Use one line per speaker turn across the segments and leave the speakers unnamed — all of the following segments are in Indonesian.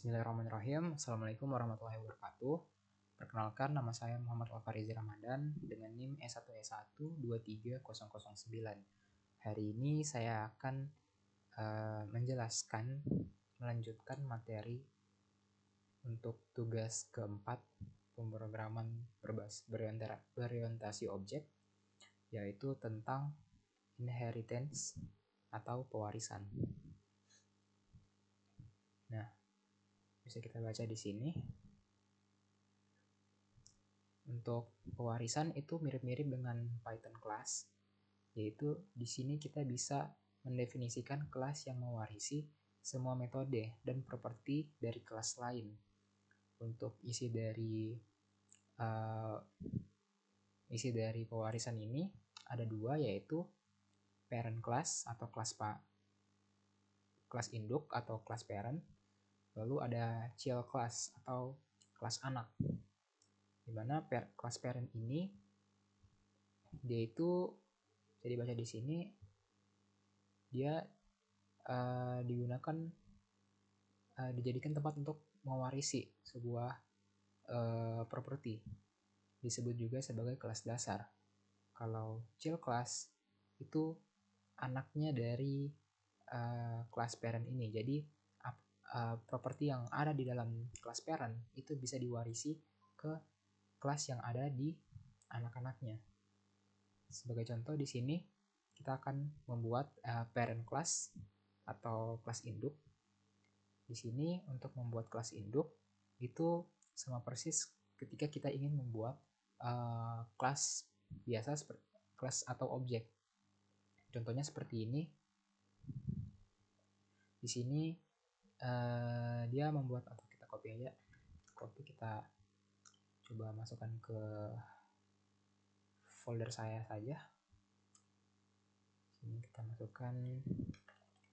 Bismillahirrahmanirrahim. Assalamualaikum warahmatullahi wabarakatuh. Perkenalkan, nama saya Muhammad Alfarizi Ramadan dengan NIM E1E1-23009. Hari ini saya akan melanjutkan materi untuk tugas keempat pemrograman berorientasi objek, yaitu tentang inheritance atau pewarisan. Nah, bisa kita baca di sini. Untuk pewarisan itu mirip-mirip dengan Python class, yaitu di sini kita bisa mendefinisikan kelas yang mewarisi semua metode dan properti dari kelas lain. Untuk isi dari pewarisan ini ada dua, yaitu parent class atau kelas induk atau kelas parent. Lalu ada child class atau kelas anak, dimana kelas parent ini dia itu bisa dibaca di sini, dia dijadikan tempat untuk mewarisi sebuah properti, disebut juga sebagai kelas dasar. Kalau child class itu anaknya dari kelas parent ini, jadi properti yang ada di dalam kelas parent itu bisa diwarisi ke kelas yang ada di anak-anaknya. Sebagai contoh di sini kita akan membuat parent class atau kelas induk. Di sini untuk membuat kelas induk itu sama persis ketika kita ingin membuat kelas biasa seperti kelas atau objek. Contohnya seperti ini. Di sini dia membuat, atau kita copy aja. Kita coba masukkan ke folder saya saja. Sini kita masukkan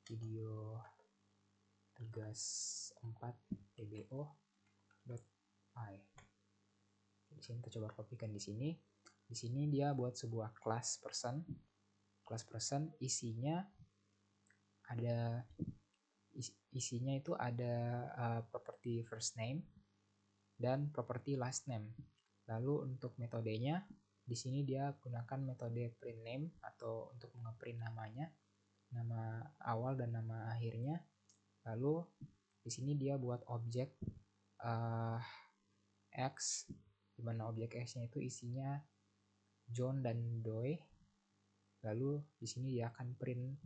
video tugas 4 pbo.py. Di sini kita coba kopikan di sini. Di sini dia buat sebuah class person. Class person isinya itu ada property first name dan property last name. Lalu untuk metodenya di sini dia gunakan metode print name atau untuk ngeprint namanya, nama awal dan nama akhirnya. Lalu di sini dia buat objek X, di mana objek X-nya itu isinya John dan Doi. Lalu di sini dia akan print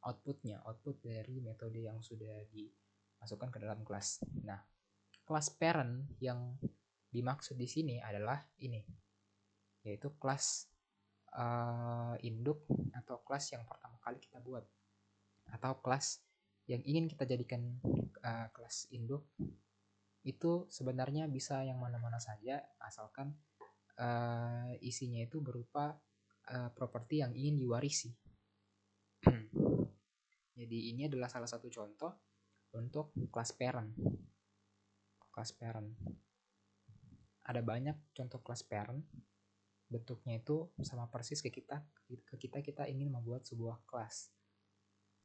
output dari metode yang sudah dimasukkan ke dalam kelas. Nah, kelas parent yang dimaksud di sini adalah ini, yaitu kelas induk atau kelas yang pertama kali kita buat, atau kelas yang ingin kita jadikan kelas induk. Itu sebenarnya bisa yang mana-mana saja, asalkan isinya itu berupa properti yang ingin diwarisi. Jadi ini adalah salah satu contoh untuk kelas parent. Ada banyak contoh kelas parent. Bentuknya itu sama persis ke kita ingin membuat sebuah kelas.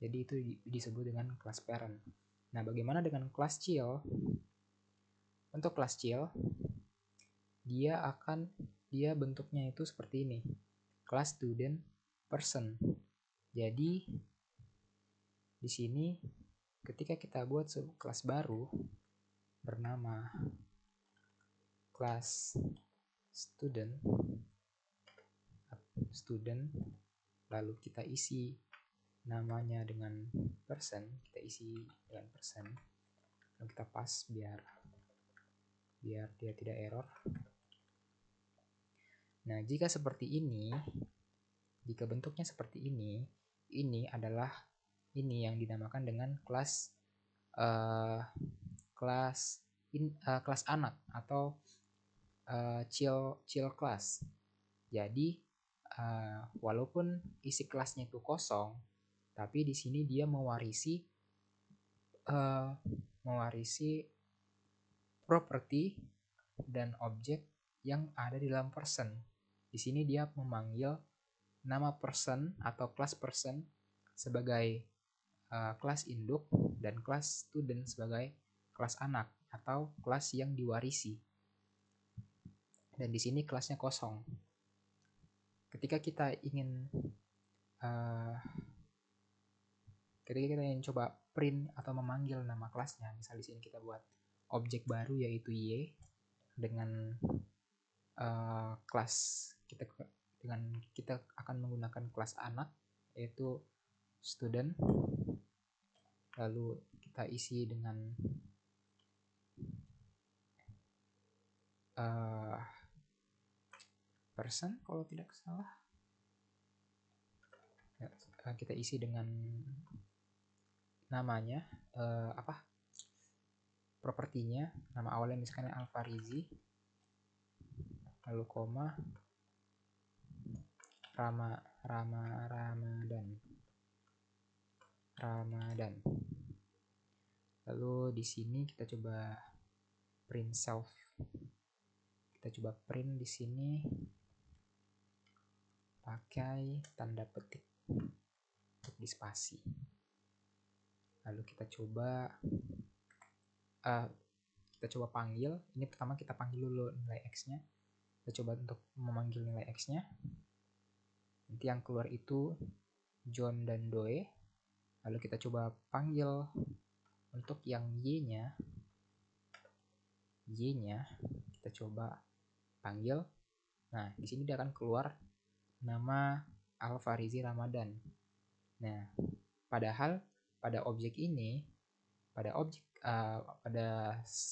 Jadi itu disebut dengan kelas parent. Nah, bagaimana dengan kelas child? Untuk kelas child, dia bentuknya itu seperti ini. Kelas student person. Jadi di sini ketika kita buat kelas baru bernama kelas student, lalu kita isi namanya dengan person, lalu kita pass biar dia tidak error. Nah, jika bentuknya seperti ini adalah ini yang dinamakan dengan kelas anak atau child class. Jadi walaupun isi kelasnya itu kosong, tapi di sini dia mewarisi properti dan objek yang ada di dalam person. Di sini dia memanggil nama person atau kelas person sebagai kelas induk dan kelas student sebagai kelas anak atau kelas yang diwarisi. Dan di sini kelasnya kosong. Ketika kita ingin coba print atau memanggil nama kelasnya, misal di sini kita buat objek baru yaitu Y dengan kelas kita akan menggunakan kelas anak yaitu student, lalu kita isi dengan person kalau tidak salah, kita isi dengan namanya, propertinya, nama awalnya misalkan Alfarizi, lalu koma Ramadan. Lalu di sini kita coba print self. Kita coba print di sini pakai tanda petik untuk di spasi. Lalu kita coba panggil. Ini pertama kita panggil dulu nilai X-nya. Kita coba untuk memanggil nilai X-nya. Nanti yang keluar itu John dan Doe. Lalu kita coba panggil untuk yang Y-nya kita coba panggil. Nah, di sini dia akan keluar nama Alfarizi Ramadan. Nah, padahal pada objek ini, pada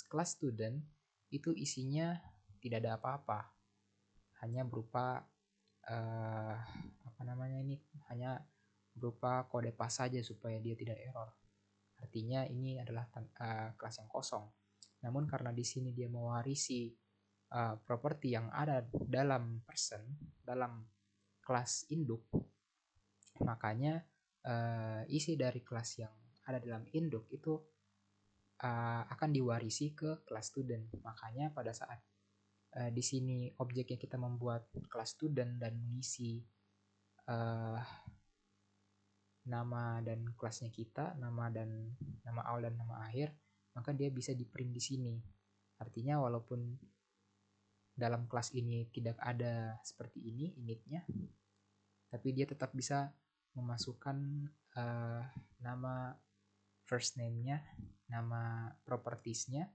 kelas student itu isinya tidak ada apa-apa, hanya berupa hanya berupa kode pas saja supaya dia tidak error. Artinya ini adalah kelas yang kosong. Namun karena di sini dia mewarisi properti yang ada dalam person, dalam kelas induk, makanya isi dari kelas yang ada dalam induk itu akan diwarisi ke kelas student. Makanya pada saat di sini objeknya kita membuat kelas student dan mengisi nama dan kelasnya kita, nama awal dan nama akhir, maka dia bisa di print di sini. Artinya walaupun dalam kelas ini tidak ada seperti ini initnya, tapi dia tetap bisa memasukkan nama first name-nya, nama properties-nya,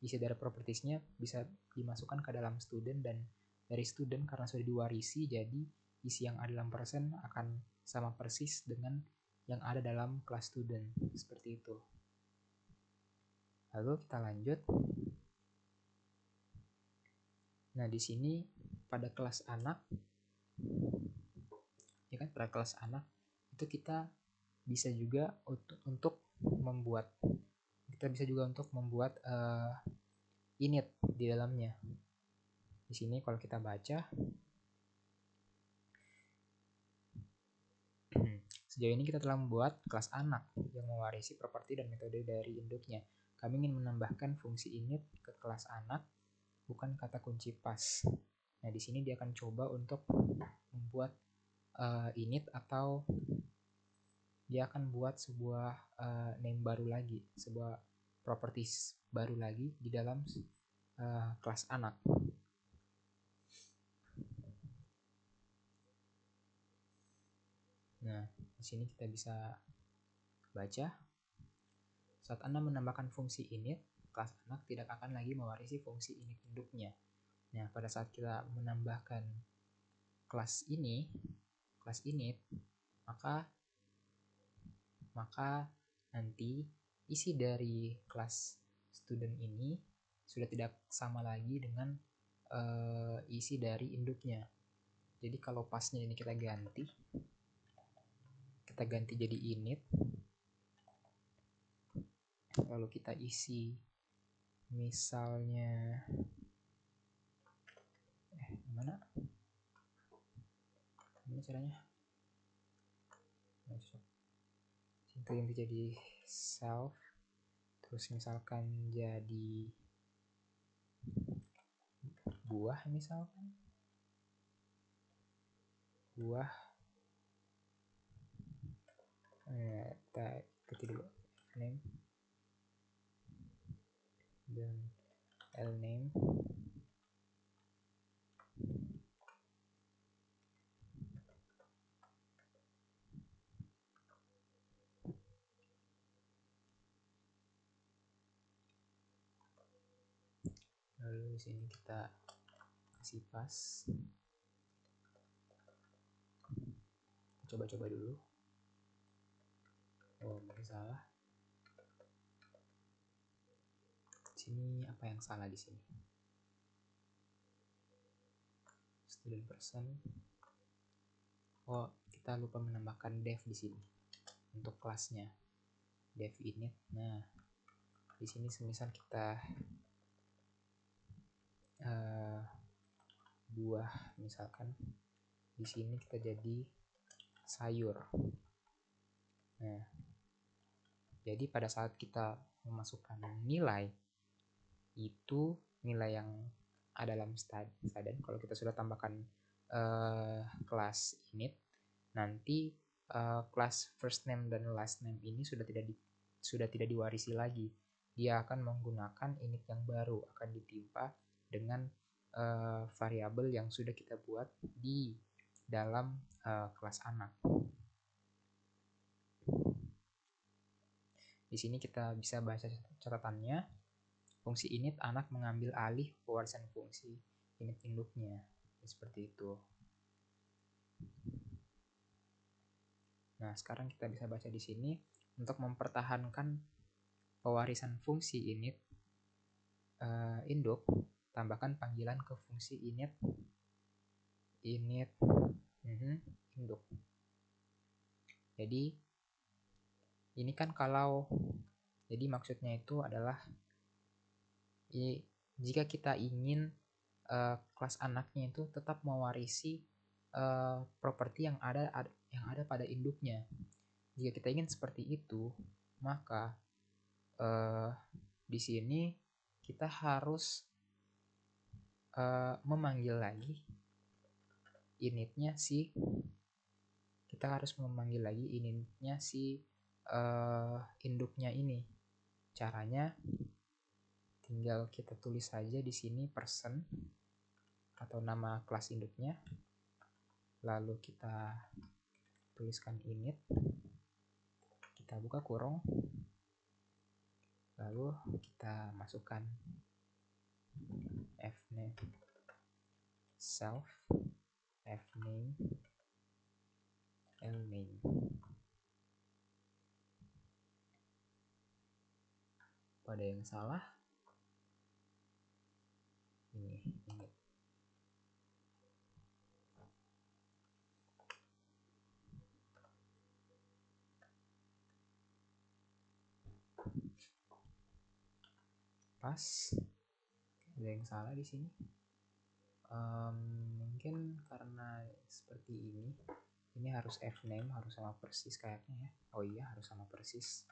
isi dari properties-nya bisa dimasukkan ke dalam student, dan dari student karena sudah diwarisi, jadi isi yang ada dalam person akan sama persis dengan yang ada dalam kelas student, seperti itu. Lalu kita lanjut. Nah, di sini pada kelas anak, ya kan, pada kelas anak itu kita bisa juga untuk membuat init di dalamnya. Di sini kalau kita baca, sejauh ini kita telah membuat kelas anak yang mewarisi properti dan metode dari induknya. Kami ingin menambahkan fungsi init ke kelas anak, bukan kata kunci pas. Nah, di sini dia akan coba untuk membuat init, atau dia akan buat sebuah name baru lagi, sebuah properties baru lagi di dalam kelas anak. Nah, di sini kita bisa baca, saat Anda menambahkan fungsi init, kelas anak tidak akan lagi mewarisi fungsi init induknya. Nah, pada saat kita menambahkan kelas init, maka nanti isi dari kelas student ini sudah tidak sama lagi dengan isi dari induknya. Jadi kalau pasnya ini kita ganti jadi init, lalu kita isi misalnya gimana caranya, itu yang jadi self, terus misalkan jadi buah, misalkan buah, kita ikuti dulu name dan lname. Lalu di sini kita kasih pas. Coba-coba dulu. Oh, mungkin salah. Sini apa yang salah di sini? Student person. Oh, kita lupa menambahkan dev di sini untuk kelasnya. Dev init. Nah, di sini semisal kita buah misalkan, di sini kita jadi sayur. Nah, jadi pada saat kita memasukkan nilai, itu nilai yang ada dalam student, kalau kita sudah tambahkan kelas init, nanti kelas first name dan last name ini sudah tidak diwarisi lagi. Dia akan menggunakan init yang baru, akan ditimpa dengan variabel yang sudah kita buat di dalam kelas anak. Di sini kita bisa baca catatannya. Fungsi init anak mengambil alih pewarisan fungsi init induknya. Seperti itu. Nah, sekarang kita bisa baca di sini, untuk mempertahankan pewarisan fungsi init induk, tambahkan panggilan ke fungsi init induk. Jadi ini kan jadi maksudnya itu adalah jika kita ingin kelas anaknya itu tetap mewarisi properti yang ada pada induknya. Jika kita ingin seperti itu, maka di sini kita harus memanggil lagi initnya si induknya ini. Caranya tinggal kita tulis saja di sini person atau nama kelas induknya, lalu kita tuliskan init, kita buka kurung, lalu kita masukkan fname self, fname, lname. Pada yang salah ini init. Pas. Ada yang salah di sini. Mungkin karena seperti ini harus fname harus sama persis kayaknya ya. Oh iya, harus sama persis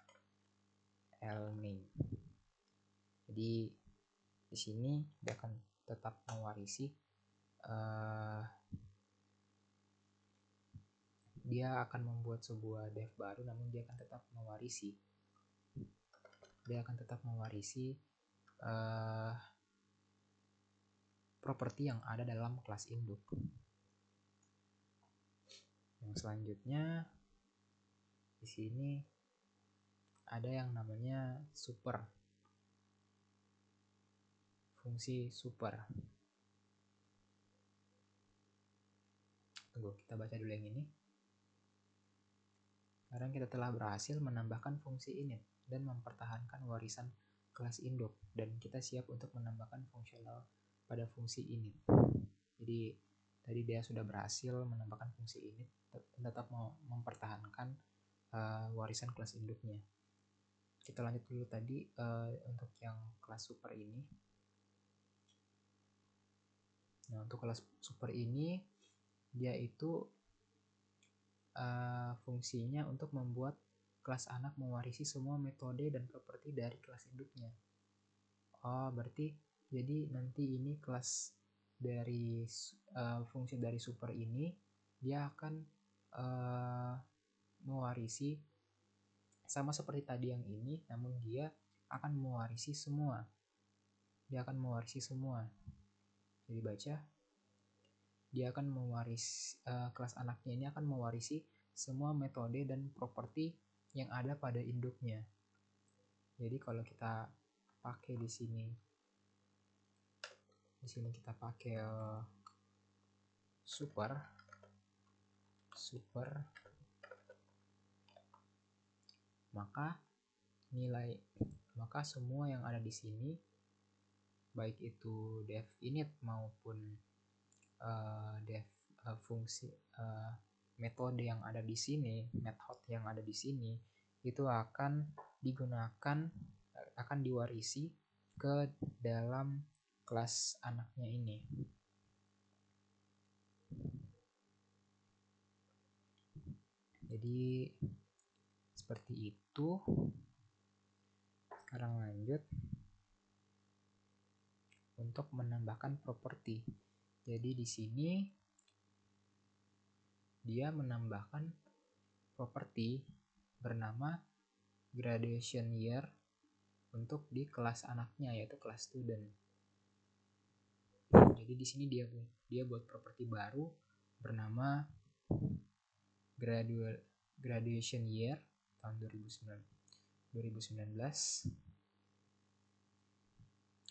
lname. Jadi di sini dia akan tetap mewarisi dia akan membuat sebuah dev baru, namun dia akan tetap mewarisi properti yang ada dalam kelas induk. Yang selanjutnya di sini ada yang namanya super, fungsi super. Tunggu, kita baca dulu yang ini. Sekarang kita telah berhasil menambahkan fungsi init dan mempertahankan warisan kelas induk, dan kita siap untuk menambahkan fungsional pada fungsi init. Jadi tadi dia sudah berhasil menambahkan fungsi init dan tetap mempertahankan warisan kelas induknya. Kita lanjut dulu tadi untuk yang kelas super ini. Nah, untuk kelas super ini dia itu fungsinya untuk membuat kelas anak mewarisi semua metode dan properti dari kelas induknya. Oh, berarti jadi nanti ini kelas dari fungsi dari super ini dia akan mewarisi sama seperti tadi yang ini, namun dia akan mewarisi semua. Jadi baca, dia akan mewarisi kelas anaknya ini akan mewarisi semua metode dan properti yang ada pada induknya. Jadi kalau kita pakai di sini kita pakai super, maka semua yang ada di sini, baik itu def init maupun fungsi metode yang ada di sini, method yang ada di sini, itu akan diwarisi ke dalam kelas anaknya ini. Jadi seperti itu. Sekarang lanjut untuk menambahkan properti. Jadi di sini dia menambahkan properti bernama graduation year untuk di kelas anaknya, yaitu kelas student. Jadi di sini dia buat properti baru bernama graduation year tahun 2019.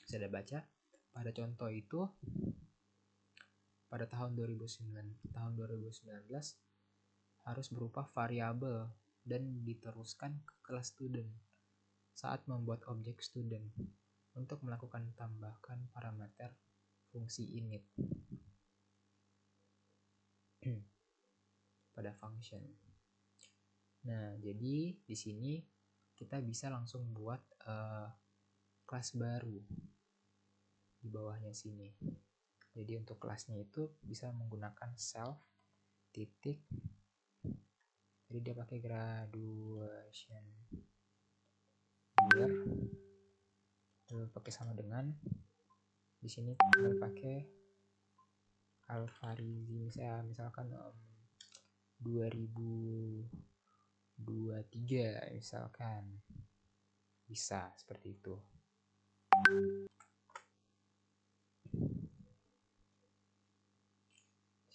Saya baca pada contoh itu, pada tahun 2019 harus berupa variabel dan diteruskan ke kelas student saat membuat objek student untuk melakukan tambahkan parameter fungsi init pada function. Nah, jadi di sini kita bisa langsung buat kelas baru di bawahnya sini. Jadi untuk kelasnya itu bisa menggunakan self titik. Jadi dia pakai graduation year, lalu pakai sama dengan di sini kita pakai Alvarezi, misalkan 2023 misalkan, bisa seperti itu.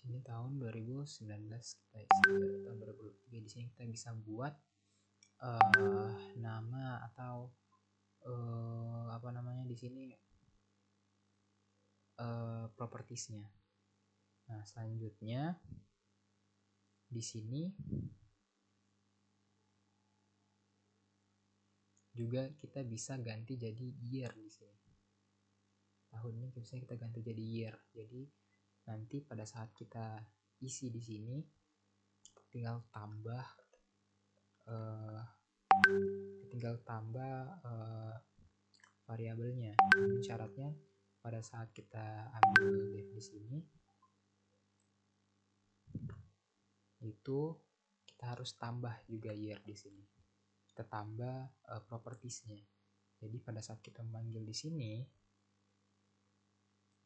Ini tahun 2019 kita isi, tahun 2023 di sini kita bisa buat nama atau apa namanya di sini propertiesnya. Nah, selanjutnya di sini juga kita bisa ganti jadi year di sini. Tahunnya bisa kita ganti jadi year. Jadi nanti pada saat kita isi di sini tinggal tambah variabelnya. Syaratnya pada saat kita ambil def di sini itu kita harus tambah juga year di sini. Kita tambah propertiesnya. Jadi pada saat kita memanggil di sini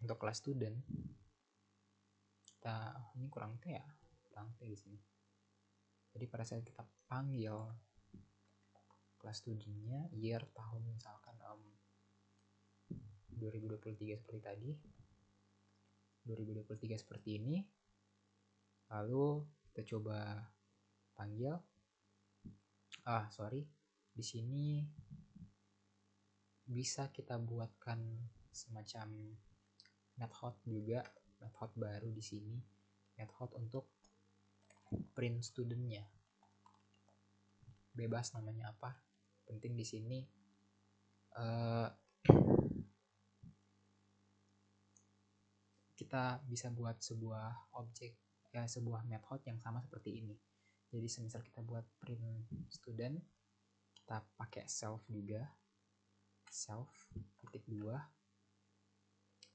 untuk kelas student, ini kurang T di sini. Jadi pada saat kita panggil kelas studentnya year tahun misalkan 2023 seperti tadi, 2023 seperti ini, lalu kita coba panggil. Di sini bisa kita buatkan semacam method juga, method baru di sini, method untuk print studentnya. Bebas namanya apa, penting di sini kita bisa buat sebuah objek sebuah method yang sama seperti ini. Jadi semisal kita buat print student, kita pakai self juga, self titik 2.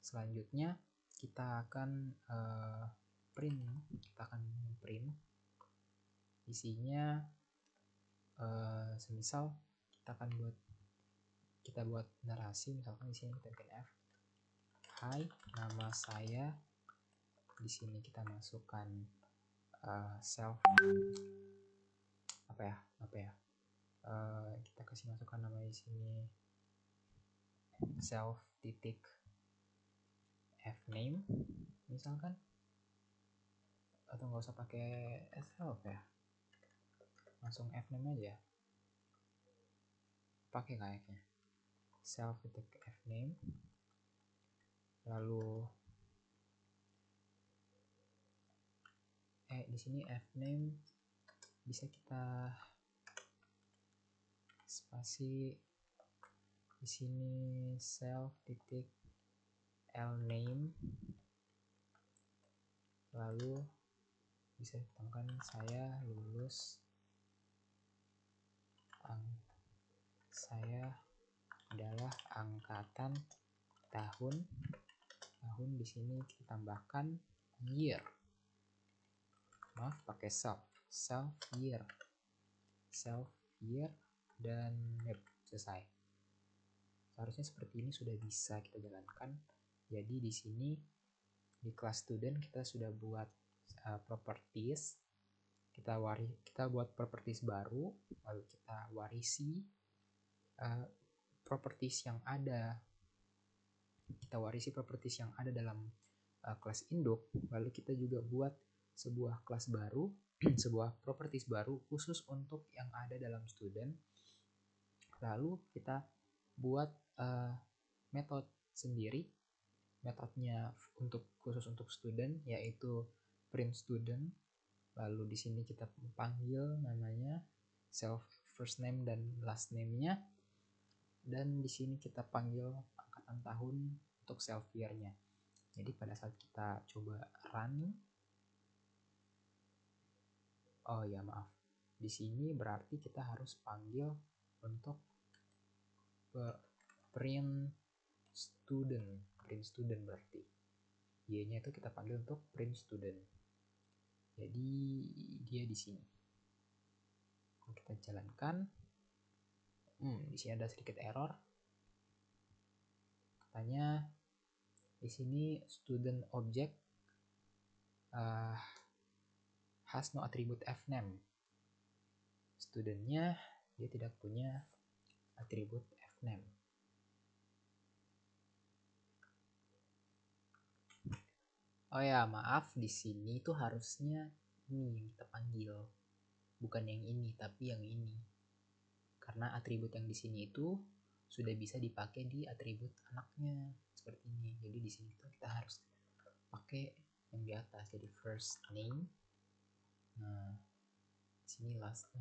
Selanjutnya kita akan print isinya, semisal kita buat narasi, misalkan di sini kita bikin F, hai nama saya, di sini kita masukkan self kasih masukan nama di sini self titik fname misalkan, atau nggak usah pakai self ya, langsung fname aja pakai kayaknya self titik fname. Lalu di sini fname bisa kita spasi, di sini self titik lname, lalu bisa ditambahkan saya lulus, saya adalah angkatan tahun di sini kita tambahkan year, maaf pakai self year dan selesai. Seharusnya seperti ini sudah bisa kita jalankan. Jadi di sini di kelas student kita sudah buat properties, kita buat properties baru, lalu kita warisi properties yang ada, dalam kelas induk. Lalu kita juga buat sebuah kelas baru sebuah properties baru khusus untuk yang ada dalam student. Lalu kita buat metode sendiri, metodenya khusus untuk student, yaitu print student. Lalu di sini kita panggil namanya self first name dan last name-nya, dan di sini kita panggil angkatan tahun untuk self year-nya. Jadi pada saat kita coba run, oh ya maaf, di sini berarti kita harus panggil untuk print student berarti y-nya itu kita panggil untuk print student. Jadi dia di sini. Kita jalankan. Di sini ada sedikit error. Katanya di sini student object has no attribute fname. Studentnya dia tidak punya atribut fname. Oh ya, maaf, di sini tuh harusnya ini yang kita panggil, bukan yang ini, tapi yang ini. Karena atribut yang di sini itu sudah bisa dipakai di atribut anaknya seperti ini. Jadi di sini tuh kita harus pakai yang di atas, jadi first name. Nah, di sini last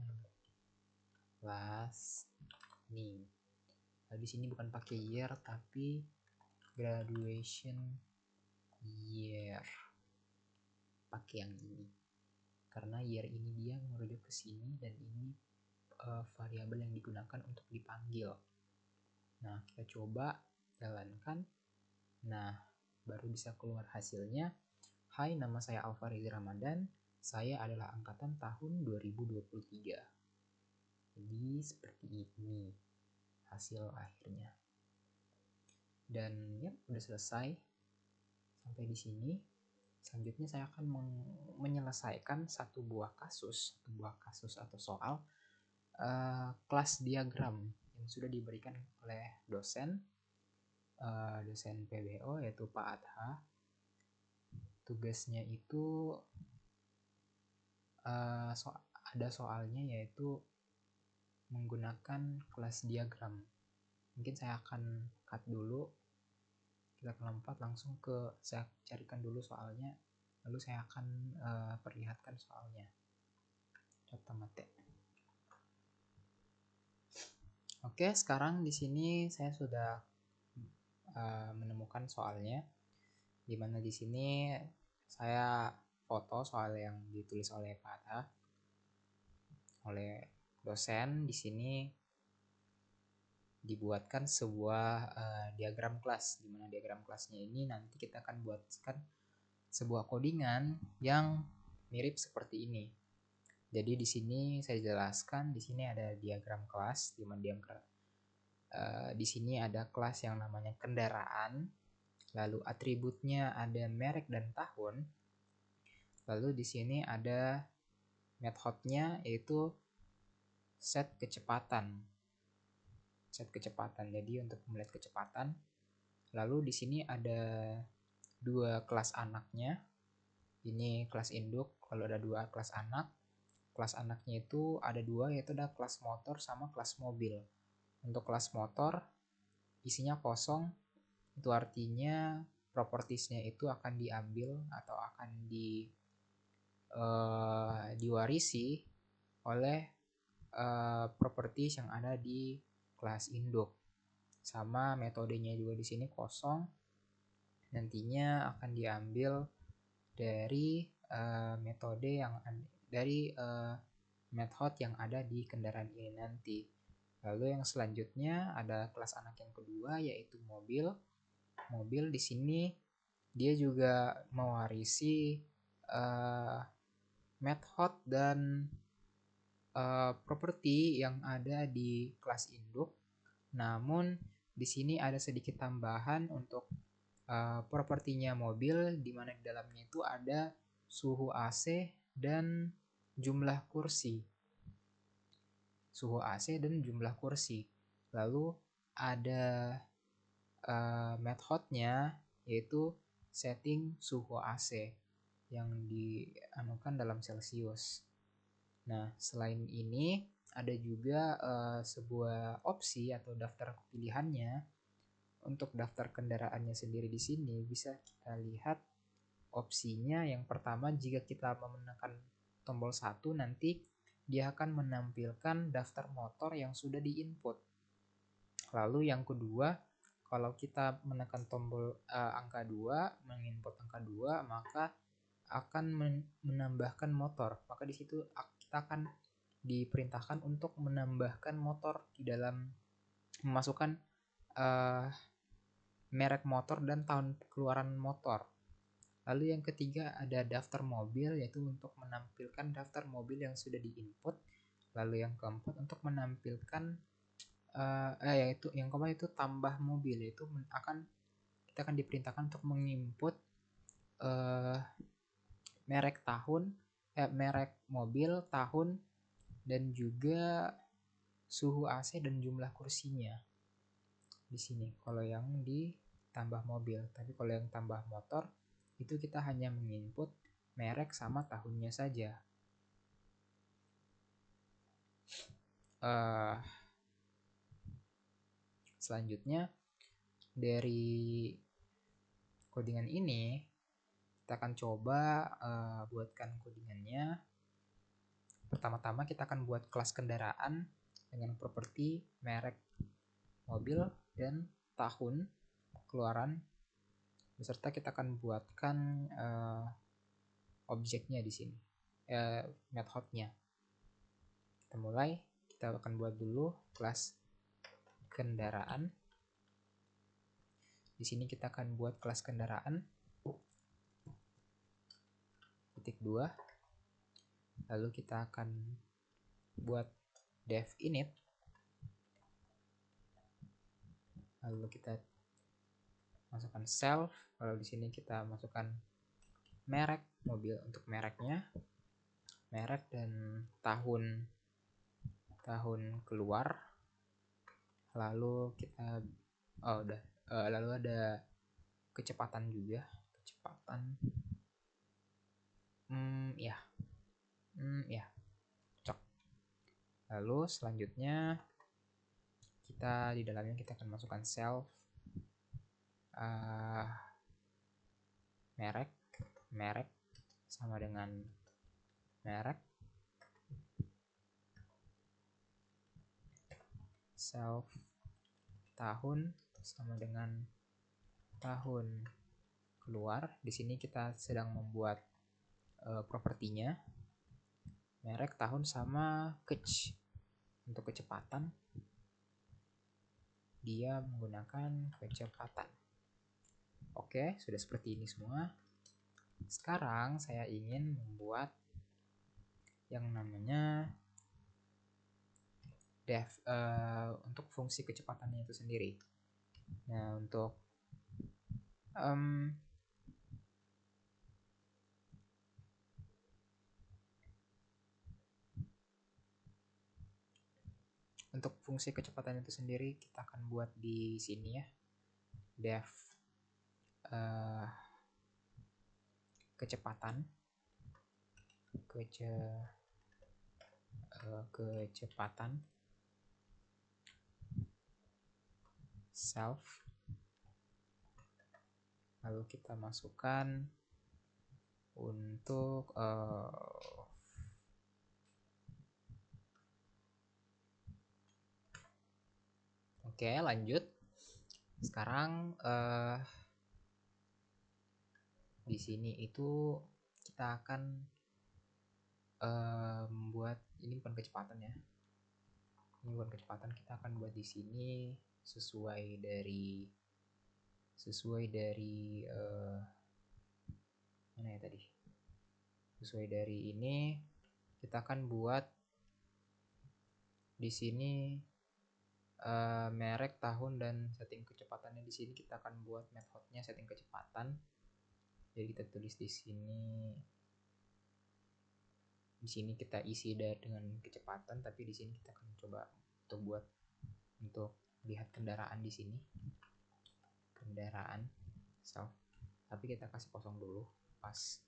name. Nah, di sini bukan pakai year tapi graduation year, pakai yang ini karena year ini dia merujuk ke sini dan ini variabel yang digunakan untuk dipanggil. Nah, kita coba jalankan. Nah, baru bisa keluar hasilnya. Hai, nama saya Alfa Rizi Ramadan, saya adalah angkatan tahun 2023. Jadi seperti ini hasil akhirnya. Dan ya udah selesai sampai di sini. Selanjutnya saya akan menyelesaikan satu buah kasus atau soal kelas diagram yang sudah diberikan oleh dosen PBO yaitu Pak Adha. Tugasnya itu ada soalnya yaitu menggunakan kelas diagram. Mungkin saya akan cut dulu, kita lompat langsung ke, saya carikan dulu soalnya, lalu saya akan perlihatkan soalnya. Contoh mate. Oke, sekarang di sini saya sudah menemukan soalnya, di mana di sini saya foto soal yang ditulis oleh Pak Adha, oleh dosen. Di sini dibuatkan sebuah diagram kelas, di mana diagram kelasnya ini nanti kita akan buatkan sebuah codingan yang mirip seperti ini. Jadi di sini saya jelaskan, di sini ada diagram kelas, di mana di sini ada kelas yang namanya kendaraan, lalu atributnya ada merek dan tahun, lalu di sini ada methodenya yaitu set kecepatan. set kecepatan. Jadi untuk melihat kecepatan. Lalu di sini ada dua kelas anaknya. Ini kelas induk. Kalau ada dua kelas anak, kelas anaknya itu ada dua, yaitu ada kelas motor sama kelas mobil. Untuk kelas motor isinya kosong, itu artinya propertiesnya itu akan diambil atau akan diwarisi oleh properties yang ada di kelas induk. Sama metodenya juga di sini kosong, nantinya akan diambil dari metode yang dari method yang ada di kendaraan ini nanti. Lalu yang selanjutnya ada kelas anak yang kedua, yaitu mobil. Mobil di sini dia juga mewarisi method dan properti yang ada di kelas induk. Namun di sini ada sedikit tambahan untuk propertinya mobil, di mana di dalamnya itu ada suhu AC dan jumlah kursi. Suhu AC dan jumlah kursi. Lalu ada methodnya, yaitu setting suhu AC yang dianukan dalam Celsius. Nah, selain ini ada juga sebuah opsi atau daftar pilihannya. Untuk daftar kendaraannya sendiri di sini bisa kita lihat opsinya. Yang pertama, jika kita menekan tombol 1, nanti dia akan menampilkan daftar motor yang sudah diinput. Lalu yang kedua, kalau kita menekan tombol angka 2, menginput angka 2, maka akan menambahkan motor. Maka di situ kita akan diperintahkan untuk menambahkan motor di dalam memasukkan merek motor dan tahun keluaran motor. Lalu yang ketiga ada daftar mobil, yaitu untuk menampilkan daftar mobil yang sudah diinput. Lalu yang keempat untuk menampilkan yaitu yang keempat itu tambah mobil, yaitu kita akan diperintahkan untuk menginput merek merek mobil, tahun, dan juga suhu AC dan jumlah kursinya. Di sini kalau yang ditambah mobil, tapi kalau yang tambah motor itu kita hanya menginput merek sama tahunnya saja. Selanjutnya dari codingan ini kita akan coba buatkan codingannya. Pertama-tama kita akan buat kelas kendaraan dengan properti merek mobil dan tahun keluaran, beserta kita akan buatkan objeknya di sini, methodnya. Kita mulai, kita akan buat dulu kelas kendaraan. Di sini kita akan buat kelas kendaraan titik 2. Lalu kita akan buat dev init. Lalu kita masukkan self. Kalau di sini kita masukkan merek mobil untuk mereknya, merek dan tahun keluar. Lalu kita lalu ada kecepatan juga, cocok. Lalu selanjutnya kita di dalamnya kita akan masukkan self merek sama dengan merek, self tahun sama dengan tahun keluar. Di sini kita sedang membuat propertinya merek, tahun, sama kec. Untuk kecepatan dia menggunakan kecepatan. Oke, sudah seperti ini semua. Sekarang saya ingin membuat yang namanya dev untuk fungsi kecepatannya itu sendiri. Nah, Untuk fungsi kecepatan itu sendiri kita akan buat di sini ya, def kecepatan self, lalu kita masukkan untuk oke, lanjut. Sekarang di sini itu kita akan membuat, ini bukan kecepatan ya. Ini bukan kecepatan, kita akan buat di sini sesuai dari mana ya tadi? Sesuai dari ini kita akan buat di sini merek, tahun, dan setting kecepatannya. Di sini kita akan buat methodnya setting kecepatan. Jadi kita tulis di sini. Di sini kita isi dengan kecepatan, tapi di sini kita akan coba untuk lihat kendaraan di sini. Kendaraan self. Tapi kita kasih kosong dulu pas.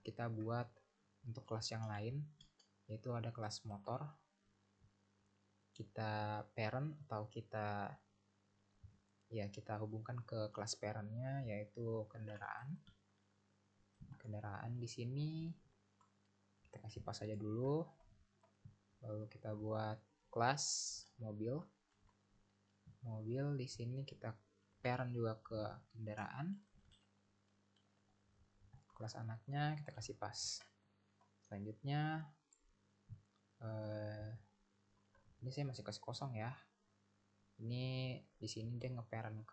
Kita buat untuk kelas yang lain, yaitu ada kelas motor. Kita parent atau kita hubungkan ke kelas parentnya, yaitu kendaraan. Kendaraan di sini kita kasih pas aja dulu. Lalu kita buat kelas mobil. Mobil di sini kita parent juga ke kendaraan. Kelas anaknya kita kasih pas. Selanjutnya ini saya masih kasih kosong ya. Ini di sini dia nge-parent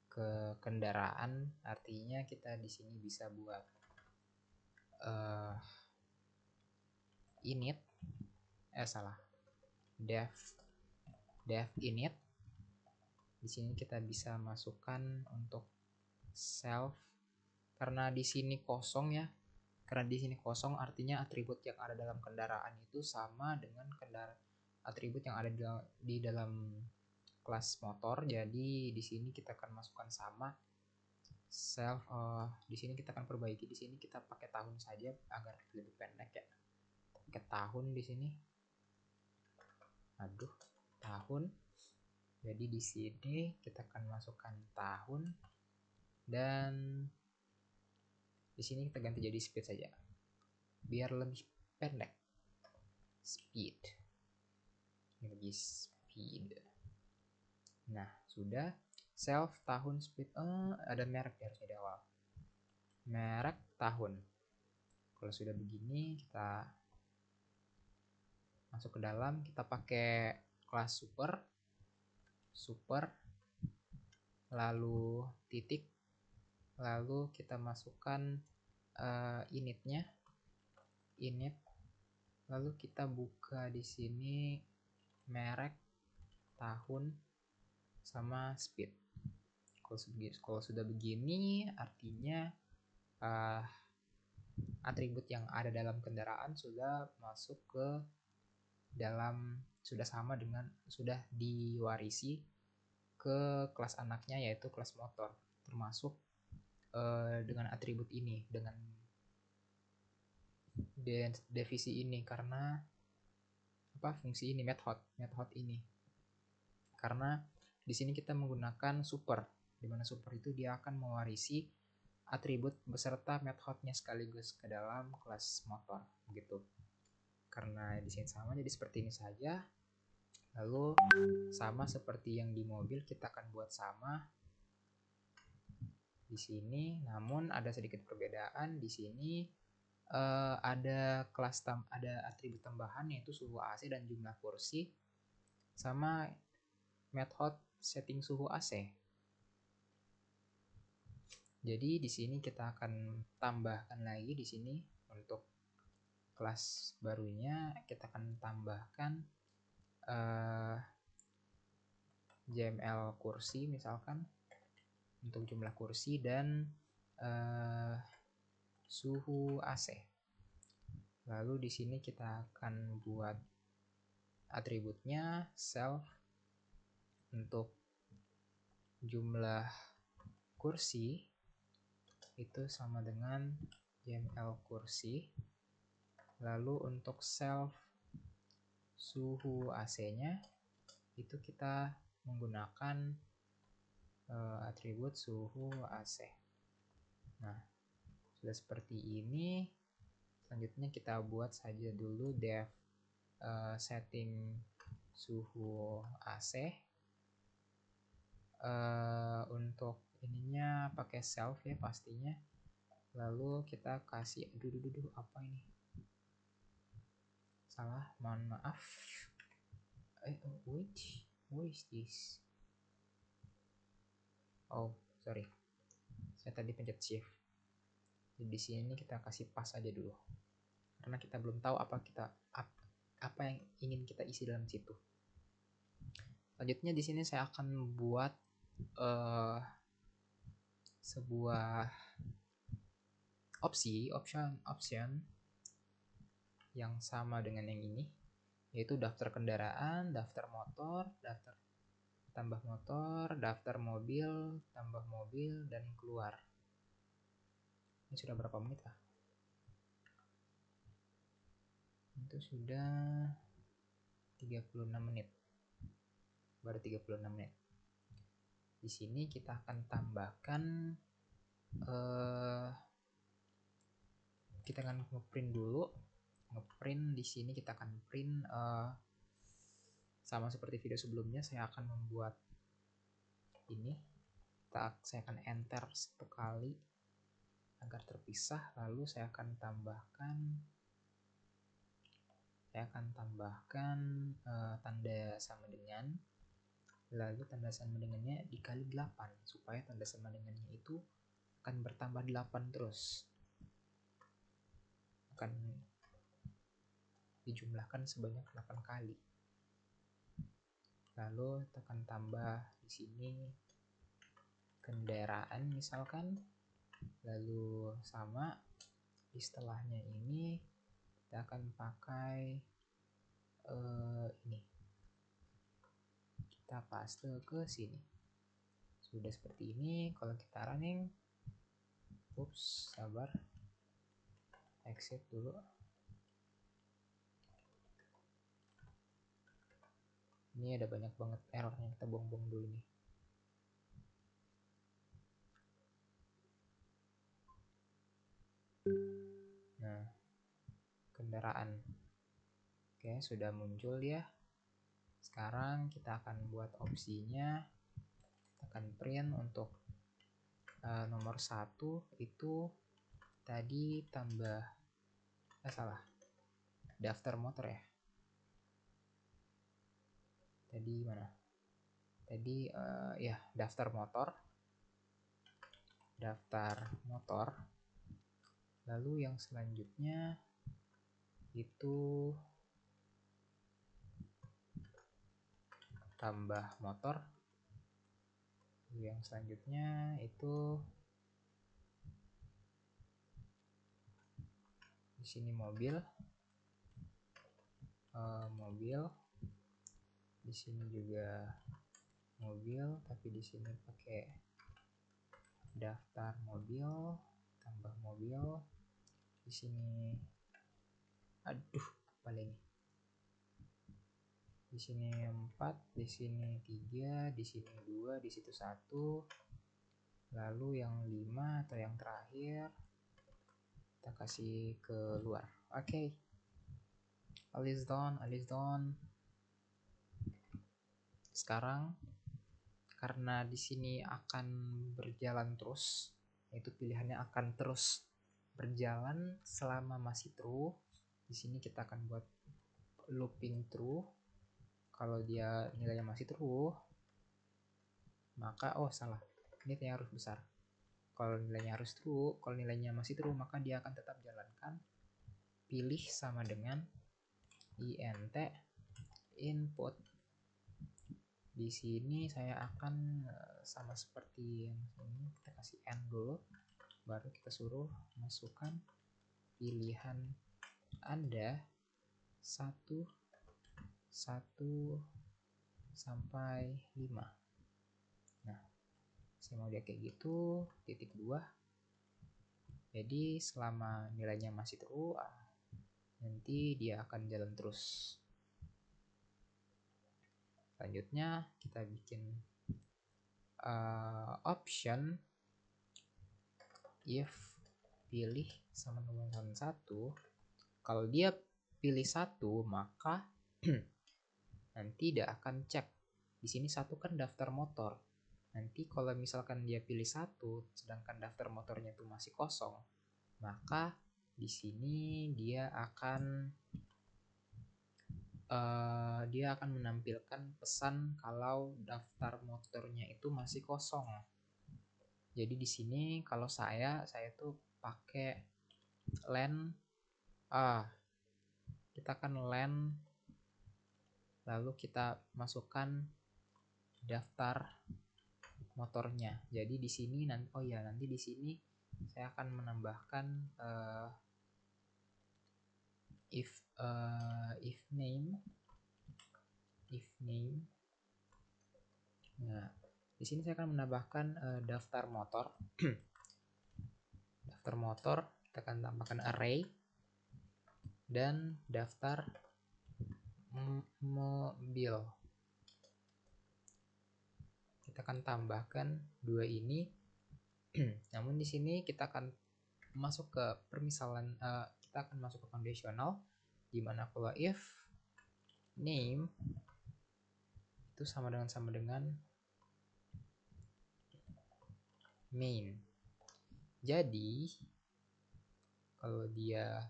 ke kendaraan, artinya kita di sini bisa buat init, dev init. Di sini kita bisa masukkan untuk self, karena di sini kosong ya. Karena di sini kosong artinya atribut yang ada dalam kendaraan itu sama dengan atribut yang ada di dalam kelas motor. Jadi di sini kita akan masukkan sama self. Di sini kita akan perbaiki, di sini kita pakai tahun saja agar lebih pendek ya. Pakai tahun di sini. Tahun. Jadi di sini kita akan masukkan tahun, dan di sini kita ganti jadi speed saja biar lebih pendek. Speed. Lebih speed. Nah, sudah. Self, tahun, speed. Ada merek ya harusnya di awal. Merek, tahun. Kalau sudah begini, kita masuk ke dalam. Kita pakai kelas super, lalu titik, lalu kita masukkan initnya, lalu kita buka di sini merek, tahun, sama speed. Kalau sudah begini, artinya atribut yang ada dalam kendaraan sudah masuk ke dalam, sudah diwarisi ke kelas anaknya, yaitu kelas motor, termasuk dengan atribut ini, dengan divisi ini, karena fungsi ini method ini, karena di sini kita menggunakan super, di mana super itu dia akan mewarisi atribut beserta methodnya sekaligus ke dalam kelas motor gitu. Karena di sini sama, jadi seperti ini saja. Lalu sama seperti yang di mobil, kita akan buat sama di sini, namun ada sedikit perbedaan. Di sini ada atribut tambahan, yaitu suhu AC dan jumlah kursi, sama method setting suhu AC. Jadi di sini kita akan tambahkan lagi di sini untuk kelas barunya, kita akan tambahkan JML kursi misalkan untuk jumlah kursi dan suhu AC. Lalu di sini kita akan buat atributnya self untuk jumlah kursi itu sama dengan YML kursi. Lalu untuk self suhu AC-nya itu kita menggunakan atribut suhu AC. Nah, sudah seperti ini. Selanjutnya kita buat saja dulu dev setting suhu AC. Untuk ininya pakai self ya pastinya. Lalu kita kasih aduh apa ini? Salah, mohon maaf. Wait, what is this? Oh, sorry. Saya tadi pencet shift. Jadi di sini kita kasih pas aja dulu. Karena kita belum tahu apa yang ingin kita isi dalam situ. Selanjutnya di sini saya akan buat sebuah option yang sama dengan yang ini, yaitu daftar kendaraan, daftar motor, daftar tambah motor, daftar mobil, tambah mobil, dan keluar. Ini sudah berapa menit lah? Itu sudah 36 menit. Baru 36 menit. Di sini kita akan tambahkan kita akan ngeprint dulu. Ngeprint di sini kita akan print sama seperti video sebelumnya. Saya akan membuat ini. Saya akan enter 1 kali agar terpisah. Lalu saya akan tambahkan tanda sama dengan. Lalu tanda sama dengannya dikali 8 supaya tanda sama dengannya itu akan bertambah 8 terus. Akan dijumlahkan sebanyak 8 kali. Lalu tekan tambah di sini kendaraan misalkan. Lalu sama di setelahnya ini kita akan pakai ini. Kita paste ke sini. Sudah seperti ini. Kalau kita running, sabar, exit dulu. Ini ada banyak banget errornya, kita buang-buang dulu nih. Nah, kendaraan. Oke, sudah muncul ya. Sekarang kita akan buat opsinya. Kita akan print untuk nomor 1 itu tadi tambah salah. Daftar motor ya. Tadi mana? Tadi ya, daftar motor. Lalu yang selanjutnya itu tambah motor. Yang selanjutnya itu di sini mobil. Di sini juga mobil, tapi di sini pakai daftar mobil, tambah mobil. Di sini apa lagi? Di sini 4, di sini 3, di sini 2, di situ 1. Lalu yang 5 atau yang terakhir kita kasih keluar. Oke. All is done. Sekarang karena di sini akan berjalan terus, yaitu pilihannya akan terus berjalan selama masih true. Di sini kita akan buat looping true. Kalau dia nilainya masih true, maka salah. Ini nilainya harus besar. Kalau nilainya harus true, kalau nilainya masih true, maka dia akan tetap jalankan. Pilih sama dengan int input. Di sini saya akan sama seperti yang ini, kita kasih n dulu, baru kita suruh masukkan pilihan ada 1 sampai 5. Nah, saya mau dia kayak gitu, titik 2. Jadi selama nilainya masih true, nanti dia akan jalan terus. Selanjutnya kita bikin option if pilih sama nomor 1. Kalau dia pilih 1, maka nanti dia akan cek. Di sini 1 kan daftar motor. Nanti kalau misalkan dia pilih 1, sedangkan daftar motornya itu masih kosong, maka di sini dia akan menampilkan pesan kalau daftar motornya itu masih kosong. Jadi di sini kalau saya tuh pakai len kita akan len, lalu kita masukkan daftar motornya. Jadi di sini nanti di sini saya akan menambahkan if name. Nah, di sini saya akan menambahkan daftar motor. Daftar motor kita akan tambahkan array dan daftar mobil. Kita akan tambahkan 2 ini. Namun di sini kita akan masuk ke permisalan, kita akan masuk ke conditional, di mana kalau if name itu sama dengan main. Jadi kalau dia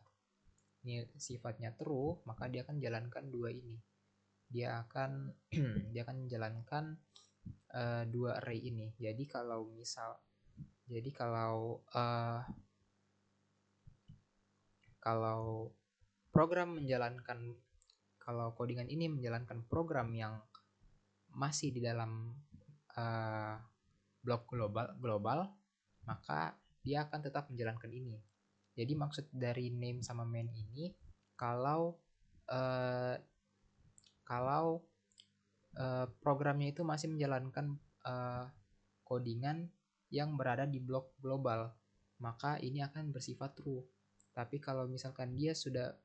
ini sifatnya true, maka dia akan jalankan 2 ini. Dia akan menjalankan 2 array ini. Jadi kalau codingan ini menjalankan program yang masih di dalam blok global, maka dia akan tetap menjalankan ini. Jadi maksud dari name sama main ini, kalau programnya itu masih menjalankan codingan yang berada di blok global, maka ini akan bersifat true. Tapi kalau misalkan dia sudah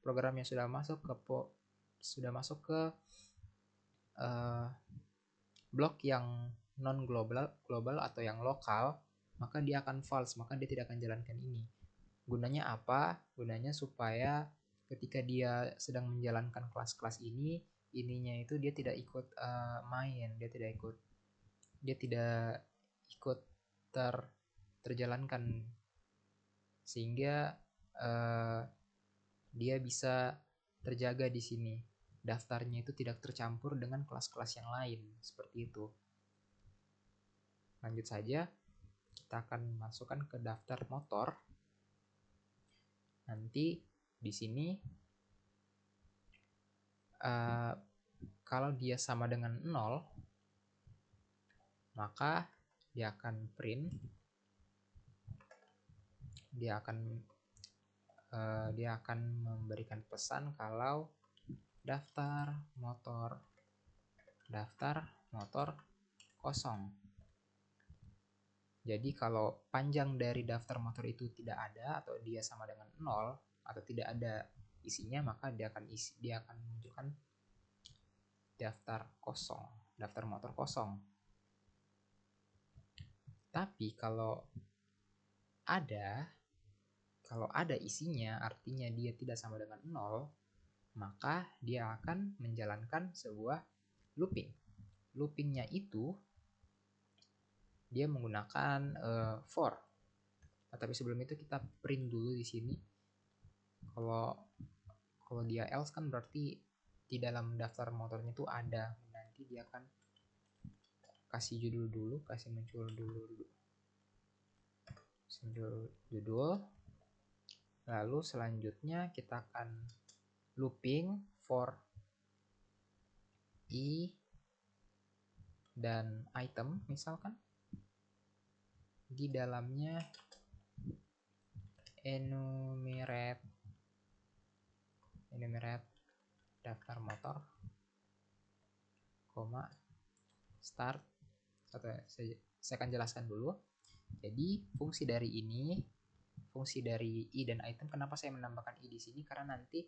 programnya sudah masuk ke blok yang non global atau yang lokal, maka dia akan false, maka dia tidak akan jalankan ini. Gunanya apa? Gunanya supaya ketika dia sedang menjalankan kelas-kelas ininya itu dia tidak ikut main, dia tidak ikut terjalankan, sehingga dia bisa terjaga di sini. Daftarnya itu tidak tercampur dengan kelas-kelas yang lain, seperti itu. Lanjut saja, kita akan masukkan ke daftar motor. Nanti di sini kalau dia sama dengan 0, maka dia akan print, dia akan memberikan pesan kalau daftar motor kosong. Jadi kalau panjang dari daftar motor itu tidak ada atau dia sama dengan 0 atau tidak ada isinya, maka dia akan menunjukkan daftar motor kosong. Tapi kalau ada isinya, artinya dia tidak sama dengan 0, maka dia akan menjalankan sebuah looping. Loopingnya itu dia menggunakan for. Tapi sebelum itu kita print dulu di sini. Kalau dia else kan berarti di dalam daftar motornya itu ada. Nanti dia akan kasih judul dulu, kasih muncul judul. Lalu selanjutnya kita akan looping for i dan item misalkan. Di dalamnya enumerate daftar motor, start. Atau saya akan jelaskan dulu. Jadi fungsi dari i dan item, kenapa saya menambahkan i di sini? Karena nanti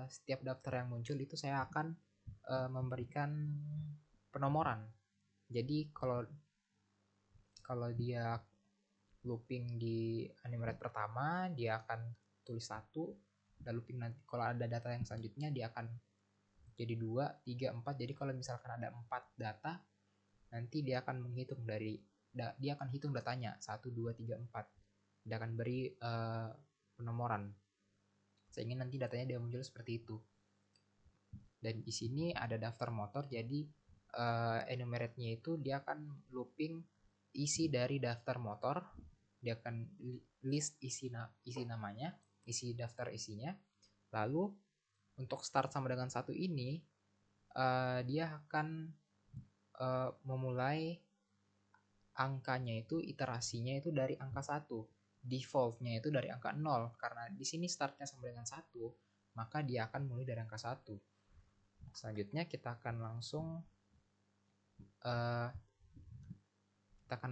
setiap daftar yang muncul itu saya akan memberikan penomoran. Jadi kalau dia looping di enumerate pertama, dia akan tulis 1, dan looping nanti kalau ada data yang selanjutnya dia akan jadi 2, 3, 4. Jadi kalau misalkan ada 4 data, nanti dia akan menghitung dia akan hitung datanya 1, 2, 3, 4. Dia akan beri penomoran sehingga nanti datanya dia muncul seperti itu. Dan di sini ada daftar motor, jadi enumerate-nya itu dia akan looping isi dari daftar motor. Dia akan list isi namanya, isi daftar isinya. Lalu untuk start sama dengan 1 ini dia akan memulai angkanya itu, iterasinya itu dari angka 1. Defaultnya itu dari angka 0. Karena di sini startnya sama dengan 1, maka dia akan mulai dari angka 1. Selanjutnya kita akan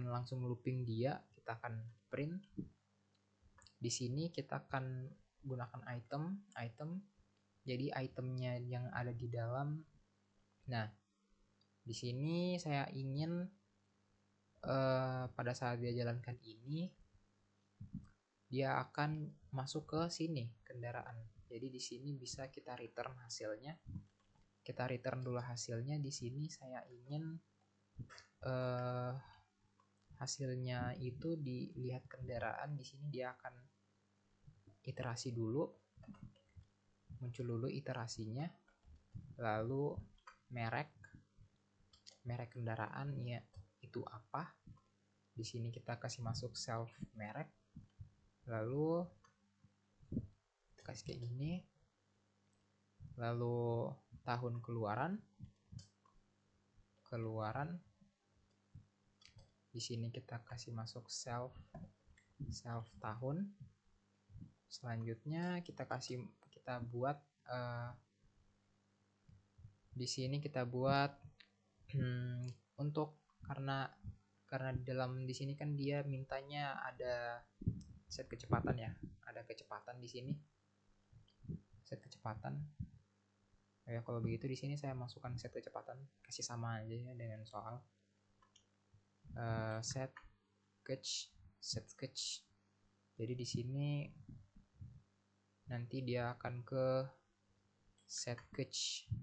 langsung looping dia. Kita akan print. Di sini kita akan gunakan item. Jadi itemnya yang ada di dalam. Nah, di sini saya ingin pada saat dia jalankan ini, dia akan masuk ke sini, kendaraan. Jadi di sini bisa kita return hasilnya. Kita return dulu hasilnya. Di sini saya ingin hasilnya itu dilihat kendaraan. Di sini dia akan iterasi dulu, muncul dulu iterasinya, lalu merek kendaraan ya itu apa. Di sini kita kasih masuk self merek, lalu kasih kayak gini, lalu tahun keluaran. Di sini kita kasih masuk self tahun. Selanjutnya kita buat di sini kita buat untuk karena di sini kan dia mintanya ada set kecepatan ya, ada kecepatan di sini, set kecepatan. Ya kalau begitu di sini saya masukkan set kecepatan, kasih sama aja ya dengan soal set catch. Jadi di sini nanti dia akan ke set catch.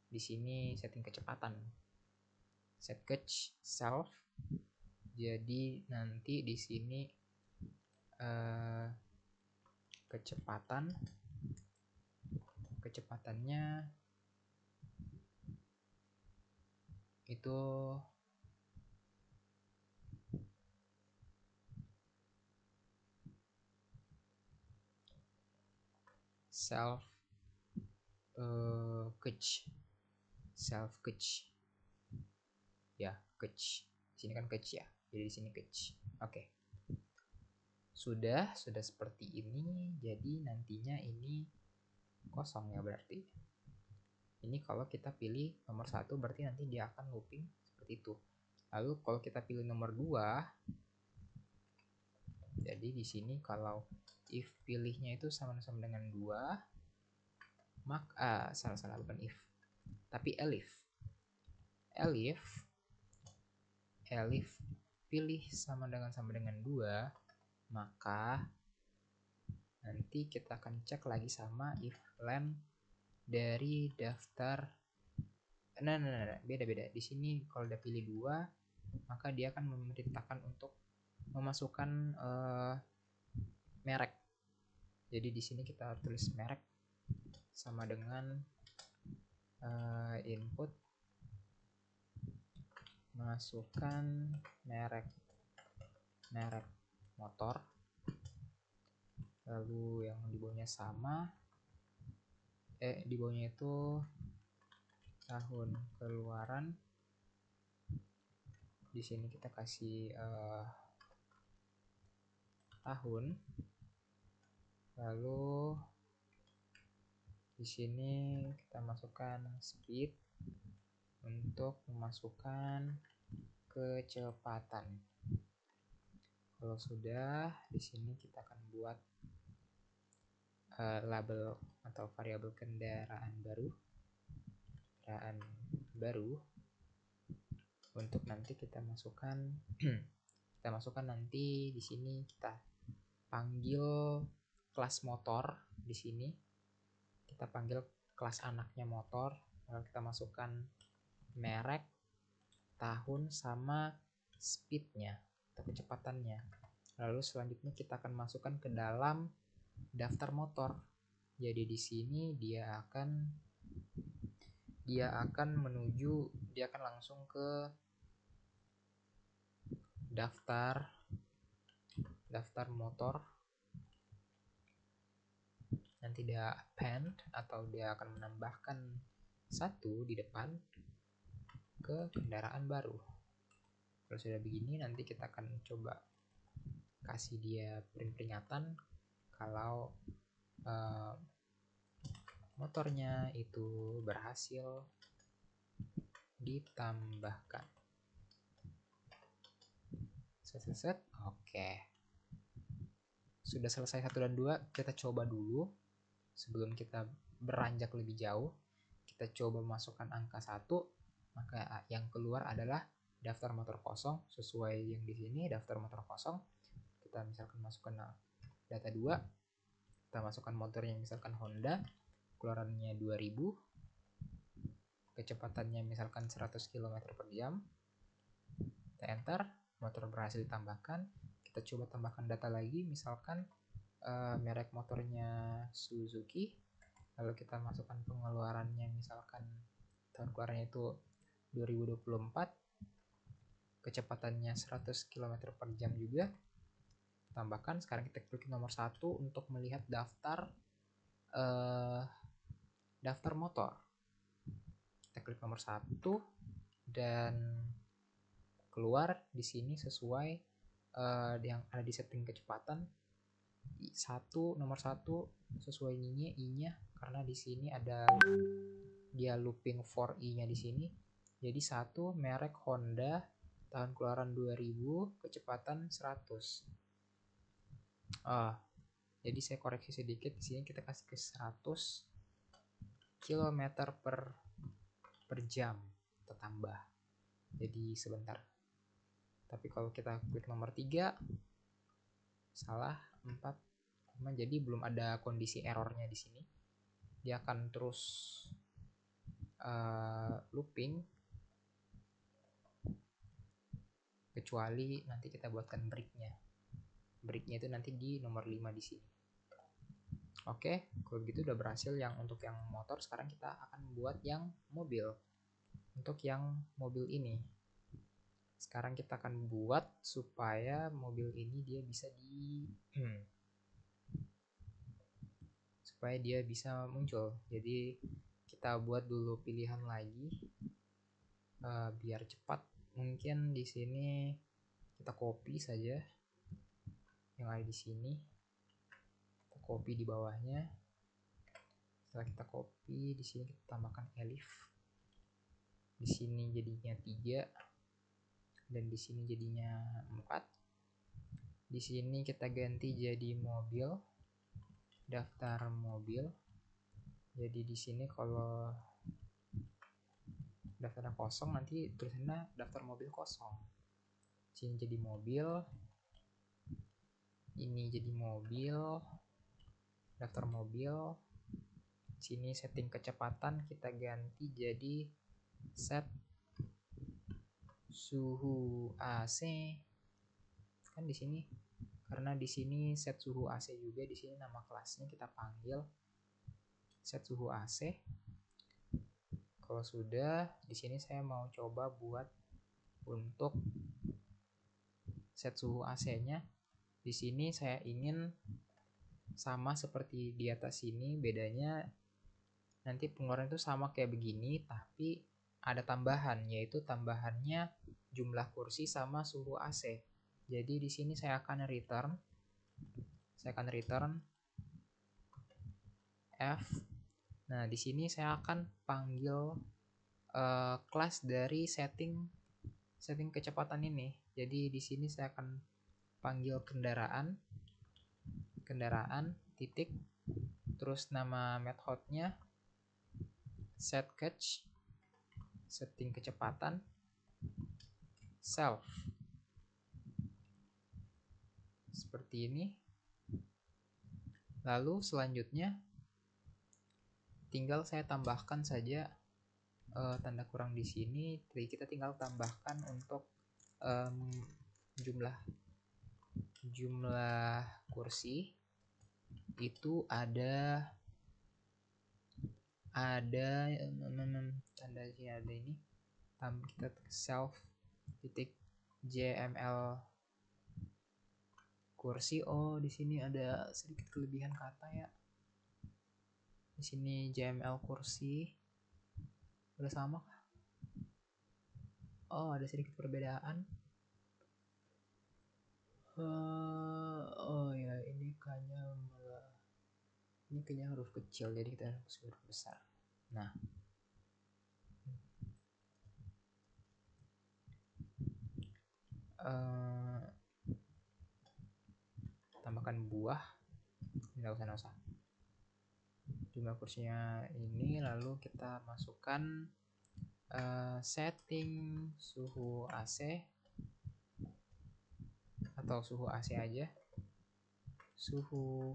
Di sini setting kecepatan. Set catch self. Jadi nanti di sini kecepatannya itu self catch ya, catch. Di sini kan catch ya, jadi di sini catch. Oke. Sudah seperti ini. Jadi nantinya ini kosong ya, berarti ini kalau kita pilih nomor 1 berarti nanti dia akan looping seperti itu. Lalu kalau kita pilih nomor 2, jadi di sini kalau if pilihnya itu sama-sama dengan 2, maka salah bukan if, tapi elif pilih sama dengan 2, maka nanti kita akan cek lagi sama if len dari daftar. Nah, beda. Di sini kalau udah pilih 2, maka dia akan memerintahkan untuk memasukkan merek. Jadi di sini kita tulis merek sama dengan input masukkan merek motor. Lalu yang di bawahnya sama, di bawahnya itu tahun keluaran. Di sini kita kasih tahun. Lalu di sini kita masukkan speed untuk memasukkan kecepatan. Kalau sudah, di sini kita akan buat label atau variabel kendaraan baru untuk nanti kita masukkan nanti di sini kita panggil kelas motor. Di sini kita panggil kelas anaknya motor, lalu kita masukkan merek, tahun, sama speednya atau kecepatannya. Lalu selanjutnya kita akan masukkan ke dalam daftar motor. Jadi di sini dia akan langsung ke daftar motor. Nanti dia append atau dia akan menambahkan 1 di depan ke kendaraan baru. Kalau sudah begini, nanti kita akan coba kasih dia peringatan kalau motornya itu berhasil ditambahkan. Set. Oke. Sudah selesai 1 dan 2, kita coba dulu. Sebelum kita beranjak lebih jauh, kita coba masukkan angka 1, maka yang keluar adalah daftar motor kosong sesuai yang di sini, daftar motor kosong. Kita misalkan masukkan data 2, kita masukkan motornya misalkan Honda, keluarannya 2000, kecepatannya misalkan 100 km/jam. Kita enter, motor berhasil ditambahkan. Kita coba tambahkan data lagi, misalkan merek motornya Suzuki, lalu kita masukkan pengeluarannya, misalkan tahun keluarannya itu 2024, kecepatannya 100 km/jam juga, tambahkan. Sekarang kita klik nomor 1 untuk melihat daftar motor. Kita klik nomor 1 dan keluar di sini sesuai yang ada di setting kecepatan. Nomor 1 sesuai I-nya karena di sini ada dia looping for I-nya di sini. Jadi 1 merek Honda, tahun keluaran 2000, kecepatan 100. Jadi saya koreksi sedikit, di sini kita kasih ke 100 km/jam kita tambah. Jadi sebentar. Tapi kalau kita klik nomor 3, salah 4, jadi belum ada kondisi errornya di sini. Dia akan terus looping kecuali nanti kita buatkan breaknya. Breaknya itu nanti di nomor 5 di sini. Oke, kalau begitu udah berhasil yang untuk yang motor. Sekarang kita akan buat yang mobil. Untuk yang mobil ini, sekarang kita akan buat supaya mobil ini dia bisa supaya dia bisa muncul. Jadi kita buat dulu pilihan lagi biar cepat. Mungkin di sini kita copy saja yang ada di sini. Kita copy di bawahnya. Setelah kita copy, di sini kita tambahkan elif. Di sini jadinya 3 dan di sini jadinya 4. Di sini kita ganti jadi mobil, daftar mobil. Jadi di sini kalau daftarnya kosong, nanti tulisannya daftar mobil kosong. Sini jadi mobil, ini jadi mobil, daftar mobil. Sini setting kecepatan kita ganti jadi set suhu AC. Kan di sini karena di sini set suhu AC juga, di sini nama kelasnya kita panggil set suhu AC. Kalau sudah, di sini saya mau coba buat untuk set suhu AC-nya. Di sini saya ingin sama seperti di atas sini, bedanya nanti pengeluaran itu sama kayak begini, tapi ada tambahan, yaitu tambahannya jumlah kursi sama suhu AC. Jadi di sini saya akan return Saya akan return F. Nah, di sini saya akan panggil kelas dari setting kecepatan ini. Jadi di sini saya akan panggil kendaraan titik, terus nama methodnya set catch, setting kecepatan, self. Seperti ini. Lalu selanjutnya tinggal saya tambahkan saja tanda kurang di sini. Jadi kita tinggal tambahkan untuk jumlah kursi itu ada tanda sini, ada ini, kita self titik jml kursi. Oh, di sini ada sedikit kelebihan kata ya. Di sini jml kursi udah sama kah? Oh, ada sedikit perbedaan. Oh ya, ini kayaknya huruf kecil, jadi kita harus huruf besar. Nah, tambahkan buah, nggak usah jumlah kursinya ini. Lalu kita masukkan setting suhu AC atau suhu AC aja. Suhu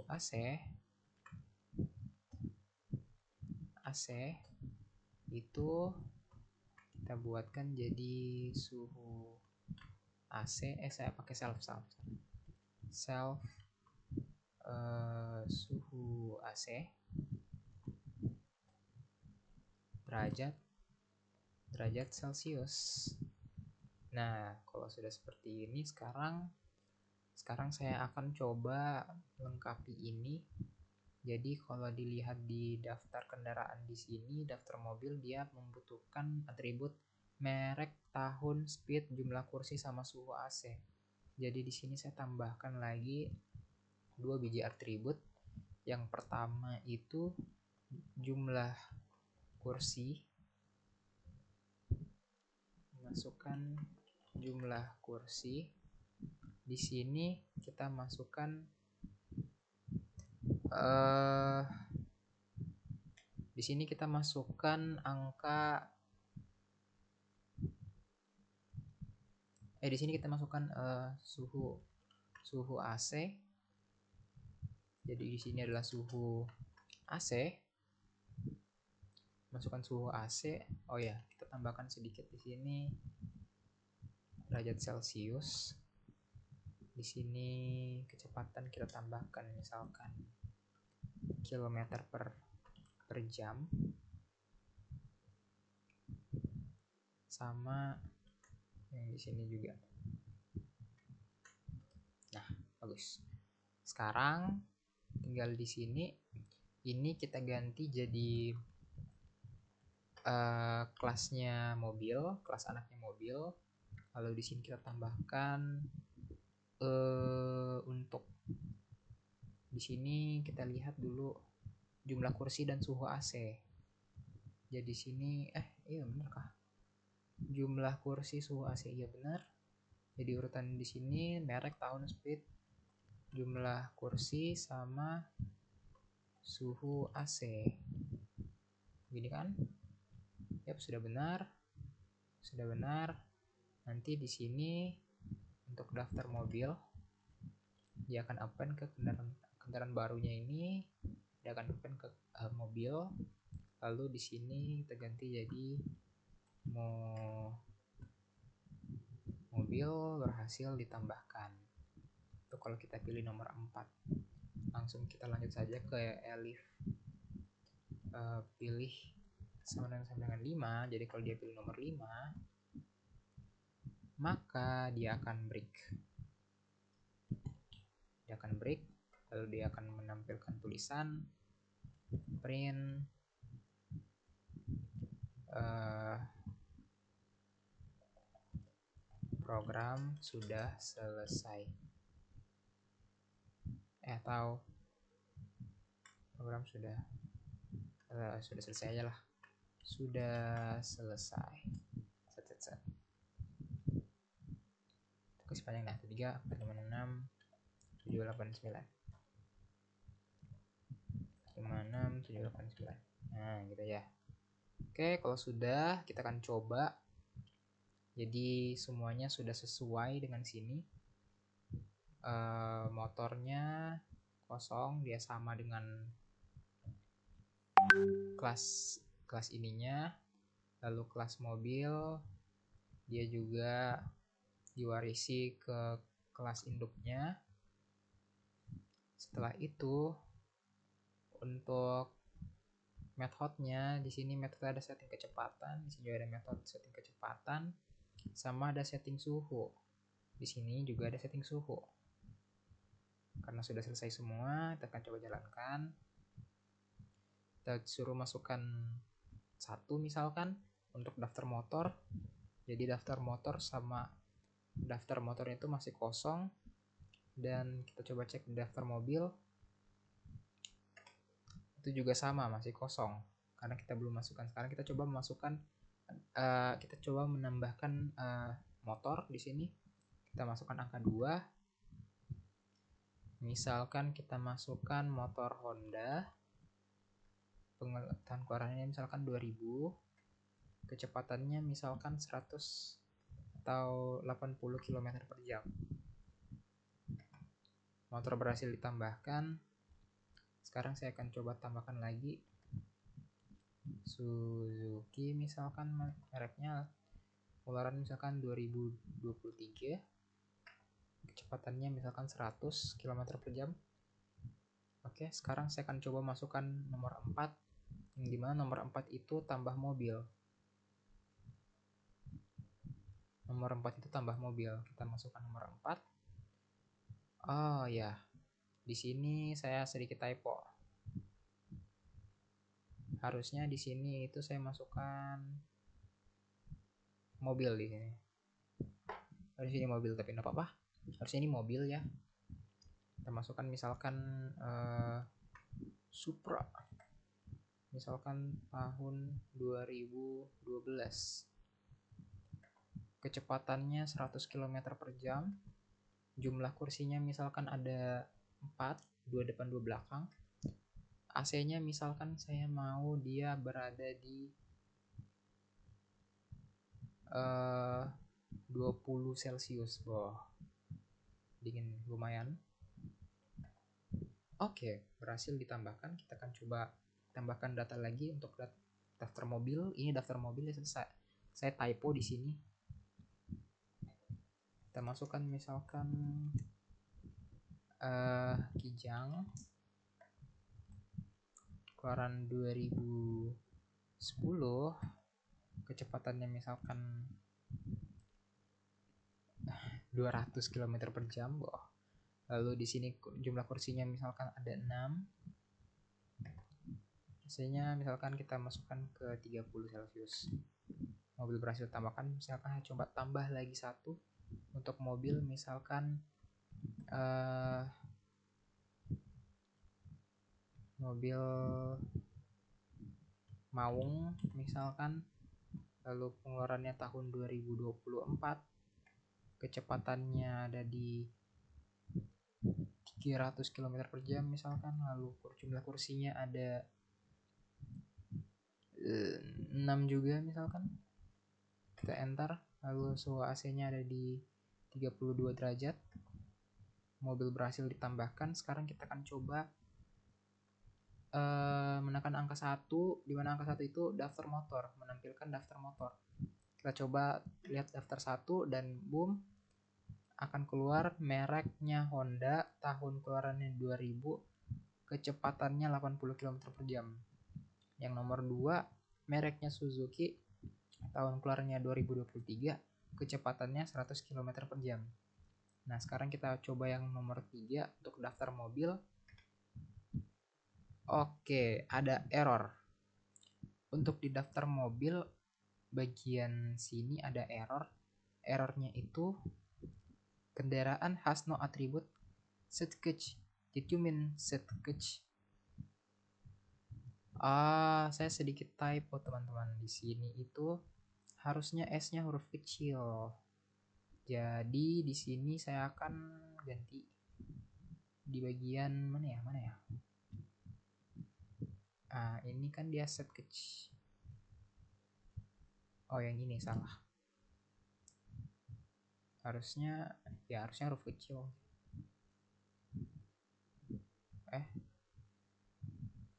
AC itu kita buatkan jadi suhu AC. Saya pakai self suhu AC derajat Celcius. Nah, kalau sudah seperti ini, sekarang saya akan coba melengkapi ini. Jadi kalau dilihat di daftar kendaraan di sini, daftar mobil, dia membutuhkan atribut merek, tahun, speed, jumlah kursi, sama suhu AC. Jadi di sini saya tambahkan lagi 2 biji atribut. Yang pertama itu jumlah kursi. Masukkan jumlah kursi. Di sini kita masukkan angka. Di sini kita masukkan suhu AC. Jadi di sini adalah suhu AC. Masukkan suhu AC. Oh ya, kita tambahkan sedikit di sini derajat Celcius. Di sini kecepatan kita tambahkan misalkan kilometer per jam. Sama yang di sini juga. Nah, bagus. Sekarang tinggal di sini ini kita ganti jadi kelasnya mobil, kelas anaknya mobil. Lalu di sini kita tambahkan untuk di sini kita lihat dulu jumlah kursi dan suhu AC. Jadi sini iya benar kah? Jumlah kursi, suhu AC, iya benar. Jadi urutan di sini merek, tahun, speed, jumlah kursi sama suhu AC. Gini kan? Yap, sudah benar. Nanti di sini untuk daftar mobil dia akan append ke kendaraan barunya ini. Dia akan append ke mobil. Lalu di sini kita ganti jadi mobil berhasil ditambahkan. Itu kalau kita pilih nomor 4. Langsung kita lanjut saja ke Elif. Pilih sama dengan 5. Jadi kalau dia pilih nomor 5, maka dia akan break. Lalu dia akan menampilkan tulisan print program sudah selesai. atau program sudah selesai aja lah. Sudah selesai. Set. Kasih panjang nah. 3, 4, 5, 6, 7, 8, 9. 5, 6, 7, 8, 9. Nah, gitu ya. Oke, kalau sudah, kita akan coba. Jadi semuanya sudah sesuai dengan sini. Motornya kosong, dia sama dengan kelas ininya. Lalu kelas mobil dia juga diwarisi ke kelas induknya. Setelah itu untuk metodenya, di sini metode ada setting kecepatan, di sini juga ada metode setting kecepatan, sama ada setting suhu. Di sini juga ada setting suhu. Karena sudah selesai semua, kita akan coba jalankan. Kita suruh masukkan 1 misalkan untuk daftar motor. Jadi daftar motor sama daftar motornya itu masih kosong. Dan kita coba cek di daftar mobil, itu juga sama, masih kosong karena kita belum masukkan. Sekarang kita coba memasukkan, kita coba menambahkan motor di sini. Kita masukkan angka 2. Misalkan kita masukkan motor Honda, tahun keluarannya misalkan 2000, kecepatannya misalkan 100 atau 80 km per jam. Motor berhasil ditambahkan. Sekarang saya akan coba tambahkan lagi Suzuki misalkan, mereknya keluaran misalkan 2023, kecepatannya misalkan 100 km per jam. Oke, sekarang saya akan coba masukkan nomor 4, yang dimana nomor 4 itu tambah mobil. Nomor 4 itu tambah mobil. Kita masukkan nomor 4. Oh ya, di sini saya sedikit typo. Harusnya di sini itu saya masukkan mobil di sini. Harusnya ini mobil, tapi enggak apa-apa. Harusnya ini mobil ya. Kita masukkan misalkan Supra. Misalkan tahun 2012. Kecepatannya 100 km per jam. Jumlah kursinya misalkan ada 4, 2 depan 2 belakang. AC-nya misalkan saya mau dia berada di 20 Celcius. Dingin lumayan. Oke, berhasil ditambahkan. Kita akan coba tambahkan data lagi untuk daftar mobil. Ini daftar mobil ya, selesai. Saya typo di sini. Kita masukkan misalkan Kijang keluaran 2010, kecepatannya misalkan 200 km per jam. Lalu di sini jumlah kursinya misalkan ada 6. Biasanya misalkan kita masukkan ke 30 Celcius. Mobil berhasil tambahkan. Misalkan saya coba tambah lagi 1 untuk mobil, misalkan mobil Maung misalkan, lalu pengeluarannya tahun 2024, kecepatannya ada di 300 km per jam misalkan, lalu jumlah kursinya ada 6 juga misalkan. Kita enter, lalu suhu AC-nya ada di 32 derajat. Mobil berhasil ditambahkan. Sekarang kita akan coba menekan angka 1, di mana angka 1 itu daftar motor, menampilkan daftar motor. Kita coba lihat daftar 1 dan boom, akan keluar mereknya Honda, tahun keluarannya 2000, kecepatannya 80 km per jam. Yang nomor 2 mereknya Suzuki, tahun keluarannya 2023, kecepatannya 100 km per jam. Nah, sekarang kita coba yang nomor 3 untuk daftar mobil. Oke, ada error. Untuk di daftar mobil bagian sini ada error. Errornya itu kendaraan has no attribute setkech. Did you mean set catch? Saya sedikit typo teman-teman. Di sini itu harusnya S-nya huruf kecil. Jadi di sini saya akan ganti di bagian mana ya? Ini kan dia set catch. Oh, yang ini salah. Harusnya huruf kecil.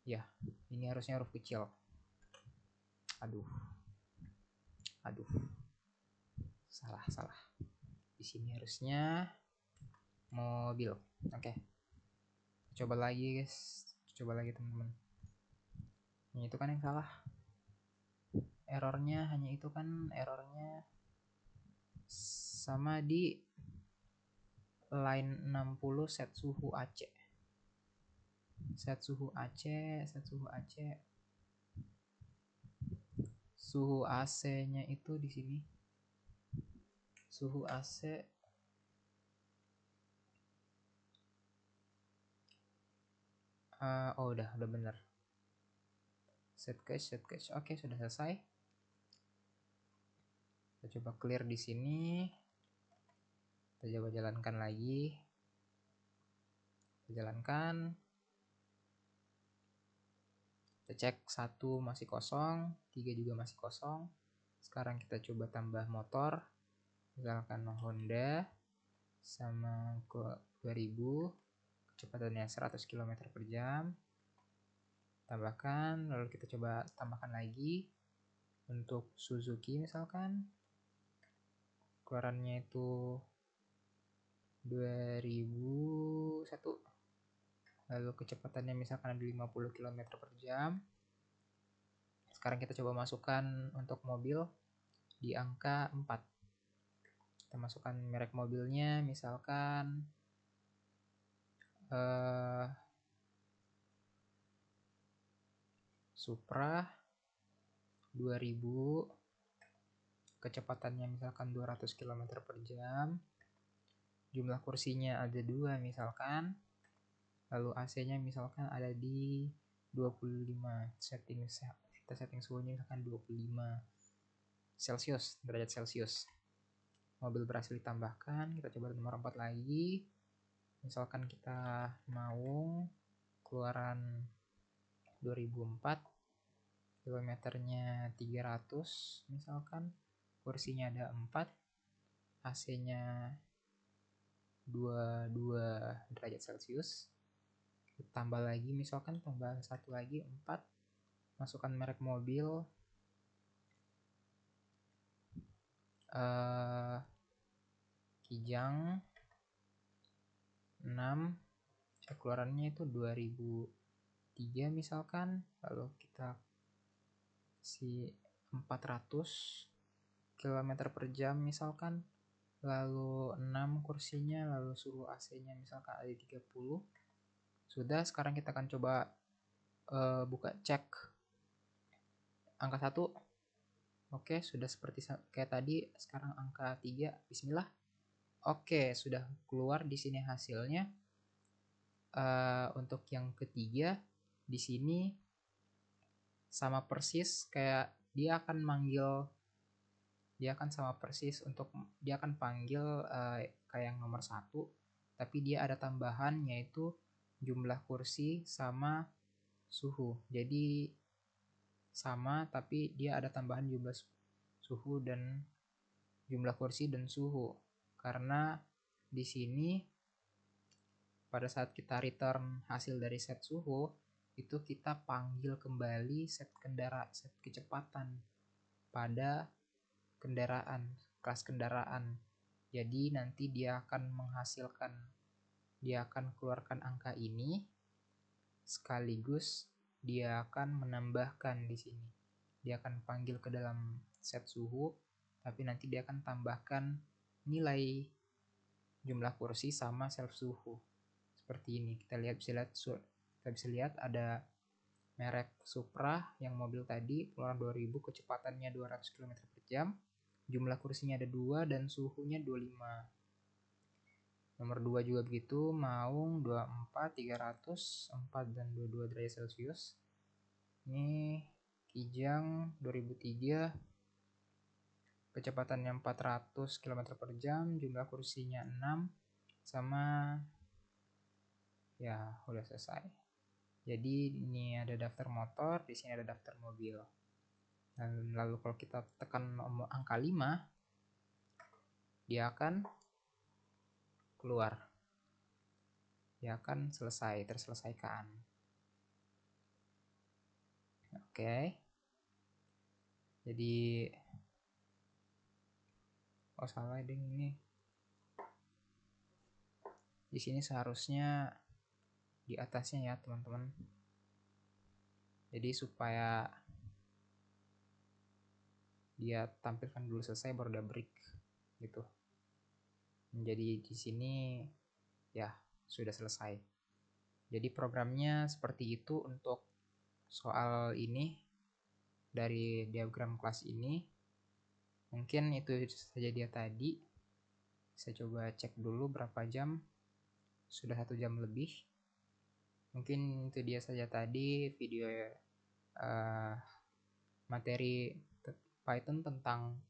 Ya, ini harusnya huruf kecil. Aduh. Salah. Di sini harusnya mobil. Oke. Coba lagi, guys. Coba lagi, teman-teman. Ini itu kan yang salah. Errornya sama di line 60 set suhu AC. Suhu AC-nya itu di sini. Suhu AC udah bener. Set cache. Oke, sudah selesai. Kita coba clear di sini. Kita coba jalankan lagi. Kita cek 1 masih kosong, 3 juga masih kosong. Sekarang kita coba tambah motor. Misalkan Honda sama 2000, kecepatannya 100 km per jam. Tambahkan, lalu kita coba tambahkan lagi. Untuk Suzuki misalkan, keluarannya itu 2001, lalu kecepatannya misalkan ada 50 km per jam. Sekarang kita coba masukkan untuk mobil di angka 4. Kita masukkan merek mobilnya, misalkan Supra 2000, kecepatannya misalkan 200 km per jam, jumlah kursinya ada 2 misalkan, lalu AC-nya misalkan ada di 25, kita setting suhunya misalkan 25 derajat Celcius. Mobil berhasil ditambahkan. Kita coba nomor 4 lagi. Misalkan kita mau keluaran 2004, kilometernya 300 misalkan, kursinya ada 4, AC-nya 22 derajat Celcius. Tambah lagi, misalkan tambah 1 lagi, 4. Masukkan merek mobil, Kijang 6, keluarannya itu 2003 misalkan, lalu kita si 400 km per jam misalkan, lalu 6 kursinya, lalu suhu AC-nya misalkan ada 30. Sudah, sekarang kita akan coba buka cek angka 1. Oke, sudah seperti kayak tadi. Sekarang angka 3. Bismillah. Oke, sudah keluar di sini hasilnya. Untuk yang ketiga di sini sama persis kayak dia akan panggil kayak yang nomor 1, tapi dia ada tambahan yaitu jumlah kursi sama suhu. Jadi sama, tapi dia ada tambahan jumlah suhu dan jumlah kursi dan suhu. Karena di sini pada saat kita return hasil dari set suhu, itu kita panggil kembali set kecepatan pada kelas kendaraan. Jadi nanti dia akan keluarkan angka ini, sekaligus dia akan menambahkan di sini. Dia akan panggil ke dalam set suhu, tapi nanti dia akan tambahkan nilai jumlah kursi sama self suhu. Seperti ini. Kita bisa lihat ada merek Supra yang mobil tadi, keluaran 2000, kecepatannya 200 km per jam, jumlah kursinya ada 2 dan suhunya 25. Nomor 2 juga begitu, Maung 24, 300, 4 dan 22 derajat Celcius. Ini Kijang 2003, kecepatannya 400 km per jam, jumlah kursinya 6, sama ya udah selesai. Jadi ini ada daftar motor, di sini ada daftar mobil. Dan lalu kalau kita tekan angka 5, dia akan keluar. Dia akan terselesaikan. Oke. Jadi salah ding ini. Di sini seharusnya di atasnya ya, teman-teman. Jadi supaya dia tampilkan dulu selesai baru dia break gitu. Jadi di sini ya sudah selesai. Jadi programnya seperti itu untuk soal ini dari diagram kelas ini. Mungkin itu saja dia tadi. Saya coba cek dulu berapa jam. Sudah 1 jam lebih. Mungkin itu dia saja tadi video materi Python tentang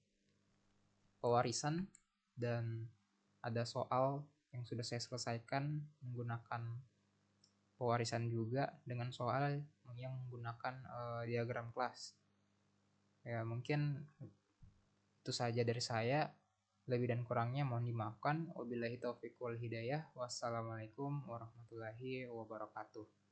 pewarisan, dan ada soal yang sudah saya selesaikan menggunakan pewarisan juga dengan soal yang menggunakan diagram kelas. Ya mungkin itu saja dari saya. Lebih dan kurangnya mohon dimaafkan. Wabillahi taufiq wal hidayah. Wassalamualaikum warahmatullahi wabarakatuh.